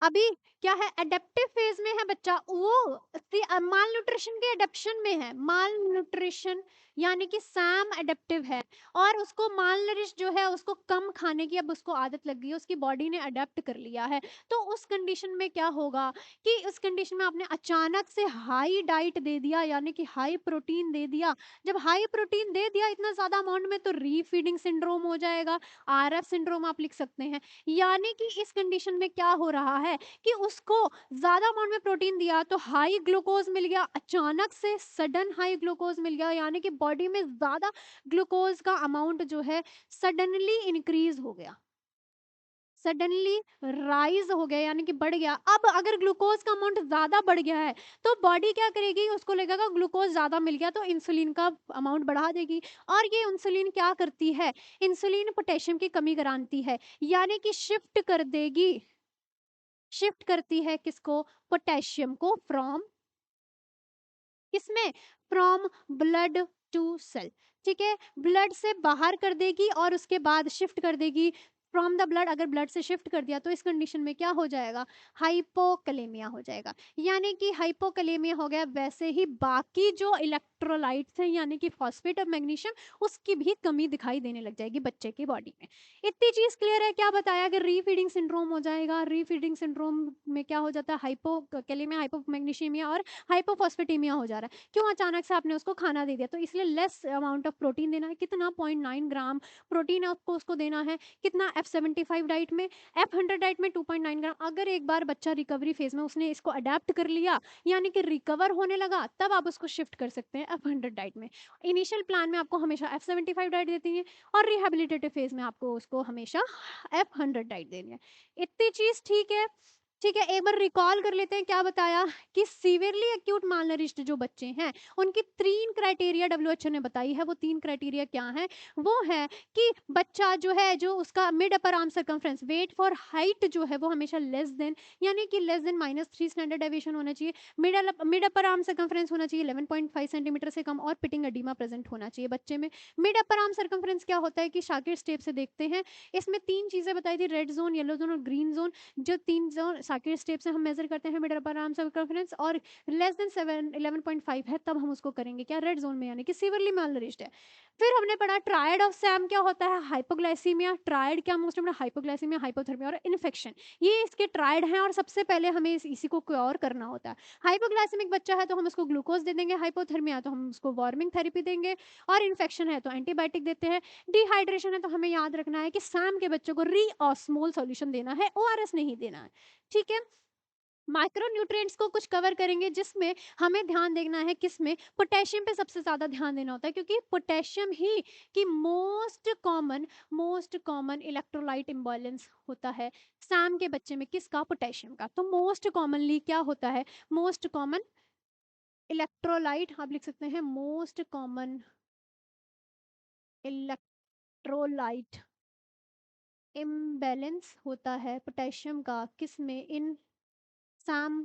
S1: अभी क्या है, एडेप्टिव फेज में है बच्चा, वो माल न्यूट्रिशन के एडेप्शन में है, माल न्यूट्रिशन, यानी कि सैम एडेप्टिव है, और उसको माल नरिश जो है, उसको कम खाने की अब उसको आदत लग गई है, उसकी बॉडी ने अडेप्ट कर लिया है। तो उस कंडीशन में क्या होगा कि उस कंडीशन में आपने अचानक से हाई डाइट दे दिया, यानी कि हाई प्रोटीन दे दिया। जब हाई प्रोटीन दे दिया इतना ज्यादा अमाउंट में, तो रीफीडिंग सिंड्रोम हो जाएगा, RF सिंड्रोम आप लिख सकते हैं। यानी कि इस कंडीशन में क्या हो रहा है कि उसको ज्यादा अमाउंट में प्रोटीन दिया, तो हाई ग्लूकोज मिल गया, अचानक से सडन हाई ग्लूकोज मिल गया, यानी कि बॉडी में ज्यादा ग्लूकोज का अमाउंट जो है सडनली इंक्रीज हो गया, सडनली राइज हो गया यानी कि बढ़ गया। अब अगर ग्लूकोज का अमाउंट ज्यादा बढ़ गया है तो बॉडी क्या करेगी, उसको लगेगा ग्लूकोज ज्यादा मिल गया तो इंसुलिन का अमाउंट बढ़ा देगी। और ये इंसुलिन क्या करती है, इंसुलिन पोटेशियम की कमी कराती है, यानी कि शिफ्ट कर देगी, शिफ्ट करती है किसको, पोटेशियम को फ्रॉम किसमें, फ्रॉम ब्लड टू सेल। ठीक है, ब्लड से बाहर कर देगी और उसके बाद शिफ्ट कर देगी फ्रॉम द ब्लड। अगर ब्लड से शिफ्ट कर दिया तो इस कंडीशन में क्या हो जाएगा, हाइपोकलेमिया हो जाएगा। यानी कि हाइपोकलेमिया हो गया। वैसे ही बाकी जो इलेक्ट्रोलाइट्स हैं यानी कि फॉस्फेट और मैग्नीशियम, उसकी भी कमी दिखाई देने लग जाएगी बच्चे की बॉडी में। इतनी चीज क्लियर है। क्या बताया कि रीफीडिंग सिंड्रोम हो जाएगा। रीफीडिंग सिंड्रोम में क्या हो जाता है, हाइपोकलेमिया, हाइपोमैग्नीशियमिया और हाइपोफॉस्फेटेमिया हो जा रहा है। क्यों, अचानक से आपने उसको खाना दे दिया, तो इसलिए लेस अमाउंट ऑफ प्रोटीन देना है। कितना, 0.9 ग्राम प्रोटीन आपको उसको देना है। कितना, F75 डाइट में, F100 डाइट में 2.9 ग्राम। अगर एक बार बच्चा रिकवरी फेज में उसने इसको अडेप्ट कर लिया यानी कि रिकवर होने लगा, तब आप उसको शिफ्ट कर सकते हैं F100 डाइट में। इनिशियल प्लान में आपको हमेशा F75 डाइट देती है और रिहेबिलिटेटिव फेज में आपको उसको हमेशा F100 डाइट देनी है। इतनी चीज ठीक है। ठीक है, एक बार रिकॉल कर लेते हैं। क्या बताया कि सीवियरली एक्यूट मालनरिश्ड जो बच्चे हैं उनकी 3 क्राइटेरिया डब्ल्यूएचओ ने बताई है। वो 3 क्राइटेरिया क्या है, वो है कि बच्चा जो है, जो उसका mid upper arm circumference, weight for height जो है वो हमेशा लेस देन, यानी कि लेस देन -3 स्टैंडर्ड डेविएशन होना चाहिए। मिड अपर आर्म सर्कमफ्रेंस होना चाहिए 11.5 सेंटीमीटर से कम, और पिटिंग एडिमा प्रेजेंट होना चाहिए बच्चे में। मिड अपर आर्म सर्कमफ्रेंस क्या होता है कि शाकिर स्टेप से देखते हैं। इसमें 3 चीजें बताई थी, रेड जोन, येलो जोन और ग्रीन जोन। जो 3 जोन साकिर स्टेप से हम मेजर करते हैं मिड अपर आर्म सर्कमफ्रेंस, और लेस देन 11.5 है तब हम उसको करेंगे क्या, रेड जोन में, यानी कि सीवियरली मालनरिश्ड है। फिर हमने पढ़ा ट्रायड ऑफ सैम क्या होता है, हाइपोग्लाइसीमिया। ट्रायड क्या मोस्ट इंपोर्टेंट, हाइपोग्लाइसीमिया, हाइपोथर्मिया और इन्फेक्शन। ये इसके ट्रायड हैं और सबसे पहले हमें इसी को क्योर करना होता है। हाइपोग्लाइसेमिक बच्चा है तो हम उसको ग्लूकोज दे देंगे, हाइपोथर्मिया तो हम उसको वार्मिंग थेरेपी देंगे, और इन्फेक्शन है तो एंटीबायोटिक देते हैं। डिहाइड्रेशन है तो हमें याद रखना है कि सैम के बच्चों को रीऑस्मोल सॉल्यूशन देना है, ओआरएस नहीं देना है। ठीक है, माइक्रो न्यूट्रिएंट्स को कुछ कवर करेंगे जिसमें हमें ध्यान देना है, किसमें, पोटेशियम पे सबसे ज्यादा ध्यान देना होता है, क्योंकि पोटेशियम ही की मोस्ट कॉमन इलेक्ट्रोलाइट इम्बैलेंस होता है सैम के बच्चे में। किसका, पोटेशियम का। तो मोस्ट कॉमनली क्या होता है, मोस्ट कॉमन इलेक्ट्रोलाइट, आप लिख सकते हैं मोस्ट कॉमन इलेक्ट्रोलाइट इम्बैलेंस होता है पोटेशियम का, किसमें, इन सैम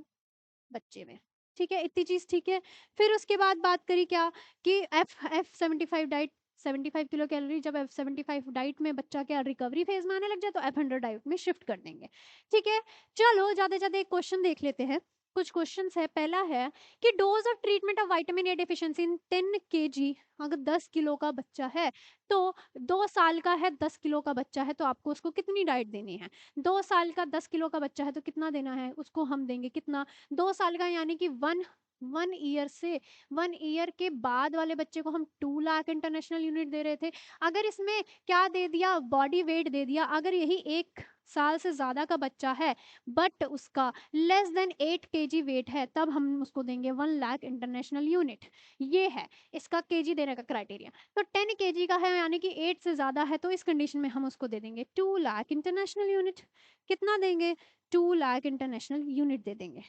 S1: बच्चे में। ठीक है, इतनी चीज ठीक है। फिर उसके बाद बात करी क्या, कि F75 डाइट, 75 किलो कैलोरी। जब F75 डाइट में बच्चा क्या रिकवरी फेज में आने लग जाए तो F100 डाइट में शिफ्ट कर देंगे। ठीक है, चलो ज्यादा ज्यादा एक क्वेश्चन देख लेते हैं। कुछ क्वेश्चंस है। पहला है कि dose of treatment of vitamin A deficiency in 10 kg। अगर 10 किलो का बच्चा है तो 2 साल का है, 10 किलो का बच्चा है तो आपको उसको कितनी डाइट देनी है। 2 साल का 10 किलो का बच्चा है तो कितना देना है उसको, हम देंगे कितना, 2 साल का, यानी कि 1 ईयर से 1 ईयर के बाद वाले बच्चे को हम 2 लाख इंटरनेशनल यूनिट दे रहे थे। अगर इसमें क्या दे दिया, बॉडी वेट दे दिया। अगर यही 1 साल से ज्यादा का बच्चा है बट उसका लेस देन 8 kg वेट है, तब हम उसको देंगे 1 लाख इंटरनेशनल यूनिट। ये है इसका केजी देने का क्राइटेरिया। तो 10 kg का है यानी कि 8 से ज्यादा है, तो इस कंडीशन में हम उसको दे देंगे 2 लाख इंटरनेशनल यूनिट। कितना देंगे, 2 लाख इंटरनेशनल यूनिट दे देंगे।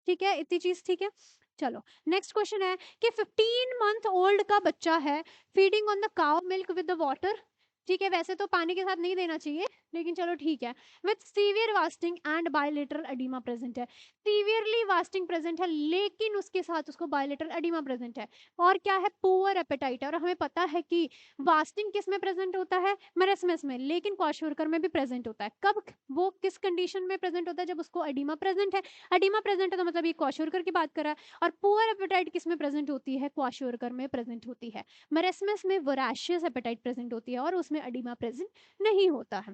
S1: ठीक है, इतनी चीज ठीक है। चलो नेक्स्ट क्वेश्चन है कि 15 मंथ ओल्ड का बच्चा है, feeding on the cow milk with the water. ठीक है, वैसे तो पानी के साथ नहीं देना चाहिए, लेकिन चलो ठीक है। With severe wasting and bilateral oedema present है। सीवियरली वास्टिंग प्रेजेंट है लेकिन उसके साथ उसको बायलेटरल एडिमा प्रेजेंट है। और क्या है, पुअर एपेटाइट है। और हमें पता है कि वास्टिंग किस में प्रेजेंट होता है, मेरेस्मस में, लेकिन क्वाशोरकर में भी प्रेजेंट होता है। कब, वो किस कंडीशन में प्रेजेंट होता है, जब उसको एडिमा प्रेजेंट है। एडिमा प्रेजेंट है तो मतलब ये क्वाशोरकर की बात कर रहा है। और पुअर एपेटाइट किस में प्रेजेंट होती है, क्वाशोरकर में प्रेजेंट होती है। मेरेस्मस में वोराशियस एपेटाइट प्रेजेंट होती है और उसमें एडिमा प्रेजेंट नहीं होता है।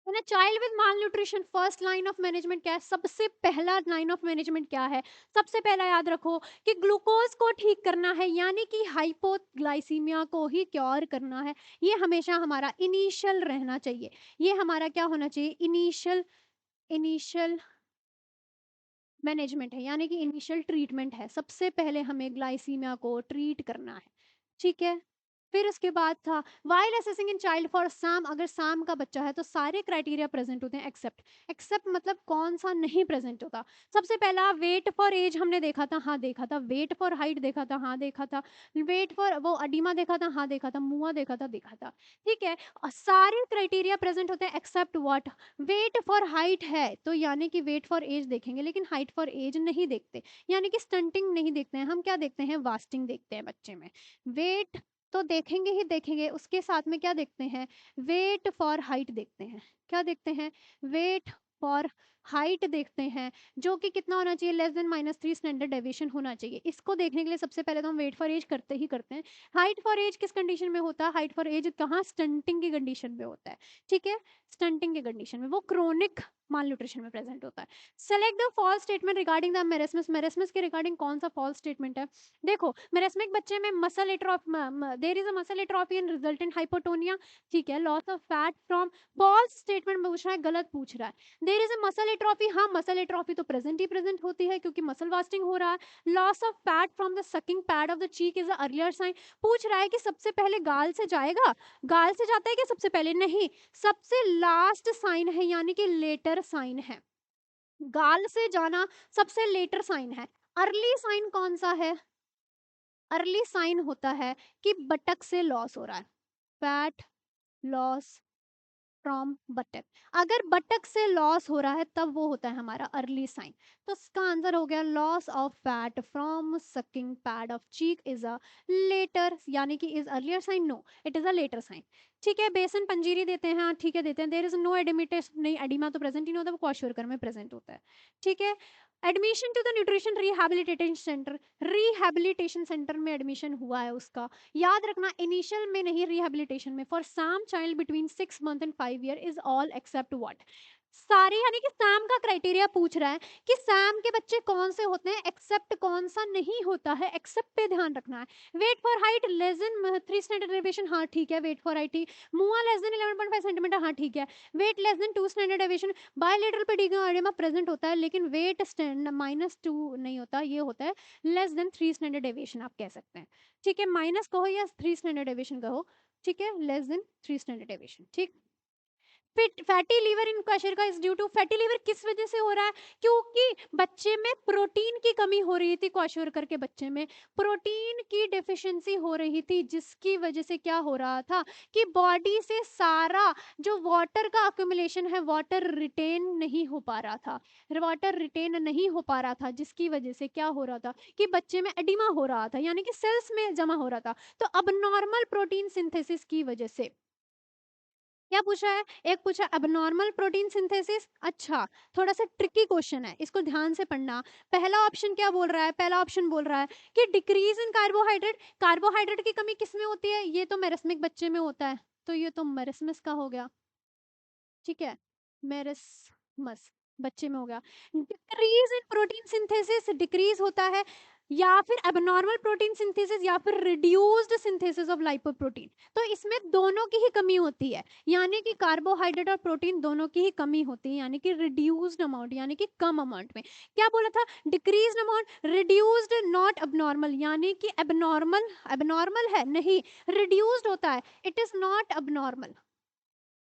S1: In a child with malnutrition first line of management क्या है, सबसे पहला लाइन ऑफ मैनेजमेंट क्या है। सबसे पहला याद रखो कि ग्लूकोज को ठीक करना है, यानी कि हाइपोग्लाइसीमिया को ही क्योर करना है। ये हमेशा हमारा इनिशियल रहना चाहिए। ये हमारा क्या होना चाहिए, इनिशियल इनिशियल मैनेजमेंट है, यानी कि इनिशियल ट्रीटमेंट है। सबसे पहले हमें ग्लाइसीमिया को ट्रीट करना है। ठीक है, फिर उसके बाद था while assessing in child for Sam, अगर सैम का बच्चा है तो सारे क्राइटेरिया प्रेजेंट होते हैं एक्सेप्ट, एक्सेप्ट मतलब कौन सा नहीं प्रेजेंट होता। सबसे पहला वेट फॉर एज हमने देखा था, हाँ देखा था। वेट फॉर हाइट देखा था, हाँ देखा था। वेट फॉर वो अडीमा देखा था, हाँ देखा था। मुआ देखा था, देखा था। ठीक है, और सारे क्राइटेरिया प्रेजेंट होते हैं except what, weight for height है तो यानी कि वेट फॉर एज देखेंगे, लेकिन हाइट फॉर एज नहीं देखते, यानी कि स्टंटिंग नहीं देखते हैं हम, क्या देखते हैं, वास्टिंग देखते हैं बच्चे में। वेट तो देखेंगे ही देखेंगे, उसके साथ में क्या देखते हैं, वेट फॉर हाइट देखते हैं। क्या देखते हैं, वेट फॉर हाइट देखते हैं, जो कि कितना होना चाहिए, लेस देन -3 स्टैंडर्ड डेविएशन होना चाहिए। इसको देखने के लिए सबसे पहले तो हम वेट फॉर एज करते ही करते हैं। हाइट फॉर एज किस कंडीशन में होता है, हाइट फॉर एज कहाँ, स्टंटिंग की कंडीशन में होता है। ठीक है, स्टंटिंग की कंडीशन में, वो क्रोनिक माल न्यूट्रिशन में प्रेजेंट होता है। Select the false statement regarding the marasmus, marasmus के रिगार्डिंग कौन सा फॉल्स स्टेटमेंट है। देखो मेरेस्मिक बच्चे में muscle atrophy, there is a muscle atrophy and resultant hypotonia. ठीक है, loss of fat from, false statement पूछ रहा है, गलत पूछ रहा है। There is a muscle atrophy, हाँ मसल एट्रोफी तो प्रेजेंट ही प्रेजेंट होती है क्योंकि मसल वास्टिंग हो रहा है। Loss of fat from the sucking pad of the cheek is a earlier sign, पूछ रहा है कि सबसे पहले गाल से जाएगा, गाल से जाता है कि सबसे पहले, नहीं, सबसे लास्ट साइन है, यानी कि लेटर साइन है। गाल से जाना सबसे लेटर साइन है। अर्ली साइन कौन सा है, अर्ली साइन होता है कि बटक से लॉस हो रहा है, फैट लॉस फ्रॉम बटक। अगर बटक से लॉस हो रहा है तब वो होता है हमारा अर्ली साइन। तो इसका आंसर हो गया loss of fat from sucking pad of cheek is a later, यानी कि is earlier sign, no it is a later sign. ठीक है, बेसन पंजीरी देते हैं, हाँ ठीक है देते हैं। देयर इज नो एडिमिटेस, नहीं एडिमा तो प्रेजेंट ही नहीं होता, वो क्वाश्योरकर में प्रेजेंट होता है। ठीक है, admission to the nutrition rehabilitation centre, rehabilitation centre में एडमिशन हुआ है उसका, याद रखना इनिशियल में नहीं, रिहैबिलिटेशन में। For some child between 6 month and 5 year is all except what, सारे, यानी कि सैम का क्राइटेरिया पूछ रहा है कि सैम के बच्चे कौन से होते हैं, एक्सेप्ट कौन सा नहीं होता है, एक्सेप्ट पे ध्यान रखना है। Weight for height less than 3 standard deviation, हाँ ठीक है, वेट फॉर हाइट ही। मुआ लेस देन 11.5 सेंटीमीटर, हाँ ठीक है। Weight less than 2 standard deviation, bilateral पेडिग्मा प्रेजेंट होता है, लेकिन वेट स्टैंड -2 नहीं होता, ये होता है लेस देन 3 स्टैंडर्ड डेविएशन आप कह सकते हैं। ठीक है, माइनस कहो या 3 स्टैंडर्ड डेविएशन कहो, ठीक है, लेस देन 3 स्टैंडर्ड डेविएशन। ठीक, फैटी लीवर इन क्वेश्चन का is due to, fatty liver किस वजह से हो रहा है, क्योंकि बच्चे में प्रोटीन की कमी हो रही थी, क्वेश्चन के बच्चे में प्रोटीन की डेफिशिएंसी हो रही थी, जिसकी वजह से क्या हो रहा था कि बॉडी से सारा जो वाटर का अक्यूमुलेशन है, वाटर रिटेन नहीं हो पा रहा था, वाटर रिटेन नहीं हो पा रहा था, जिसकी वजह से क्या हो रहा था कि बच्चे में एडिमा हो रहा था, यानी कि सेल्स में जमा हो रहा था। तो अब नॉर्मल प्रोटीन सिंथेसिस की वजह से क्या पूछा है, एक पूछा एबनॉर्मल प्रोटीन सिंथेसिस। अच्छा, थोड़ा सा ट्रिकी क्वेश्चन है, इसको ध्यान से पढ़ना। पहला ऑप्शन क्या बोल रहा है, पहला ऑप्शन बोल रहा है कि डिक्रीज इन कार्बोहाइड्रेट, कार्बोहाइड्रेट की कमी किस में होती है, ये तो मेरेस्मिक बच्चे में होता है, तो ये तो मेरेस्मस का हो गया। ठीक है, मेरेस्मस बच्चे में हो गया। Decrease in protein synthesis, decrease होता है, या फिर एबनॉर्मल प्रोटीन सिंथेसिस, या फिर रिड्यूस्ड सिंथेसिस ऑफ लाइपोप्रोटीन। तो इसमें दोनों की ही कमी होती है, यानी कि कार्बोहाइड्रेट और प्रोटीन दोनों की ही कमी होती है, यानी कि रिड्यूस्ड अमाउंट, यानी कि कम अमाउंट में। क्या बोला था, decreased amount, reduced not abnormal, यानी कि एबनॉर्मल, एबनॉर्मल है नहीं, रिड्यूस्ड होता है, it is not abnormal,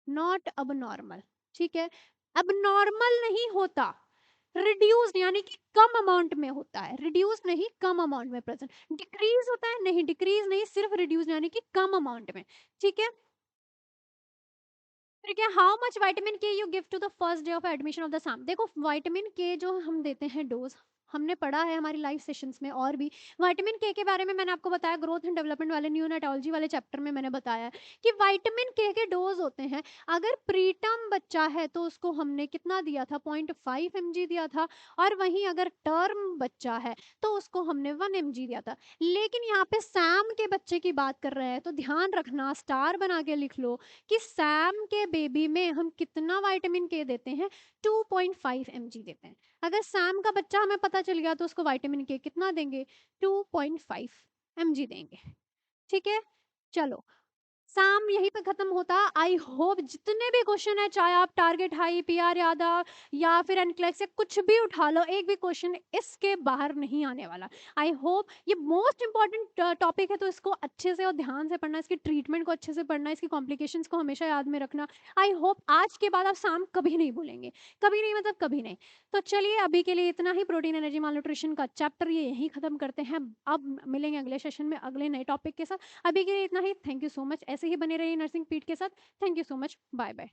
S1: not अब नॉर्मल। ठीक है, अब नॉर्मल नहीं होता, रिड्यूस यानी कि कम अमाउंट में होता है, रिड्यूस नहीं कम अमाउंट में प्रेजेंट। डिक्रीज होता है नहीं, डिक्रीज नहीं, सिर्फ रिड्यूस यानी कि कम अमाउंट में। ठीक है, फिर क्या, how much vitamin K you give to the first day of admission of the same. देखो विटामिन के जो हम देते हैं डोज, हमने पढ़ा है हमारी लाइव सेशंस में, और भी विटामिन के बारे में मैंने आपको बताया, ग्रोथ एंड डेवलपमेंट वाले न्यूनाटोलॉजी वाले चैप्टर में मैंने बताया है कि विटामिन के डोज होते हैं। अगर प्रीटर्म बच्चा है तो उसको हमने कितना दिया था, 0.5 mg दिया था, और वहीं अगर टर्म बच्चा है तो उसको हमने 1 mg दिया था। लेकिन यहाँ पे सैम के बच्चे की बात कर रहे हैं, तो ध्यान रखना, स्टार बना के लिख लो कि सैम के बेबी में हम कितना विटामिन के देते हैं, 2.5 mg देते हैं। अगर सैम का बच्चा हमें पता चल गया तो उसको विटामिन के कितना देंगे, 2.5 mg देंगे। ठीक है, चलो साम यहीं पे खत्म होता। आई होप जितने भी क्वेश्चन है, चाहे आप टारगेट हाई, पीआर यादव या फिर एनक्लेक्स या कुछ भी उठा लो, एक भी क्वेश्चन इसके बाहर नहीं आने वाला। आई होप ये मोस्ट इंपॉर्टेंट टॉपिक है, तो इसको अच्छे से और ध्यान से पढ़ना, इसकी ट्रीटमेंट को अच्छे से पढ़ना, इसकी कॉम्प्लिकेशंस को हमेशा याद में रखना। आई होप आज के बाद आप साम कभी नहीं भूलेंगे, कभी नहीं मतलब कभी नहीं। तो चलिए अभी के लिए इतना ही। प्रोटीन एनर्जी मालन्यूट्रिशन का चैप्टर ये यहीं खत्म करते हैं। अब मिलेंगे अगले सेशन में अगले नए टॉपिक के साथ। अभी के लिए इतना ही। Thank you so much. ऐसे ही बने रहिए नर्सिंग पीठ के साथ। Thank you so much. Bye bye.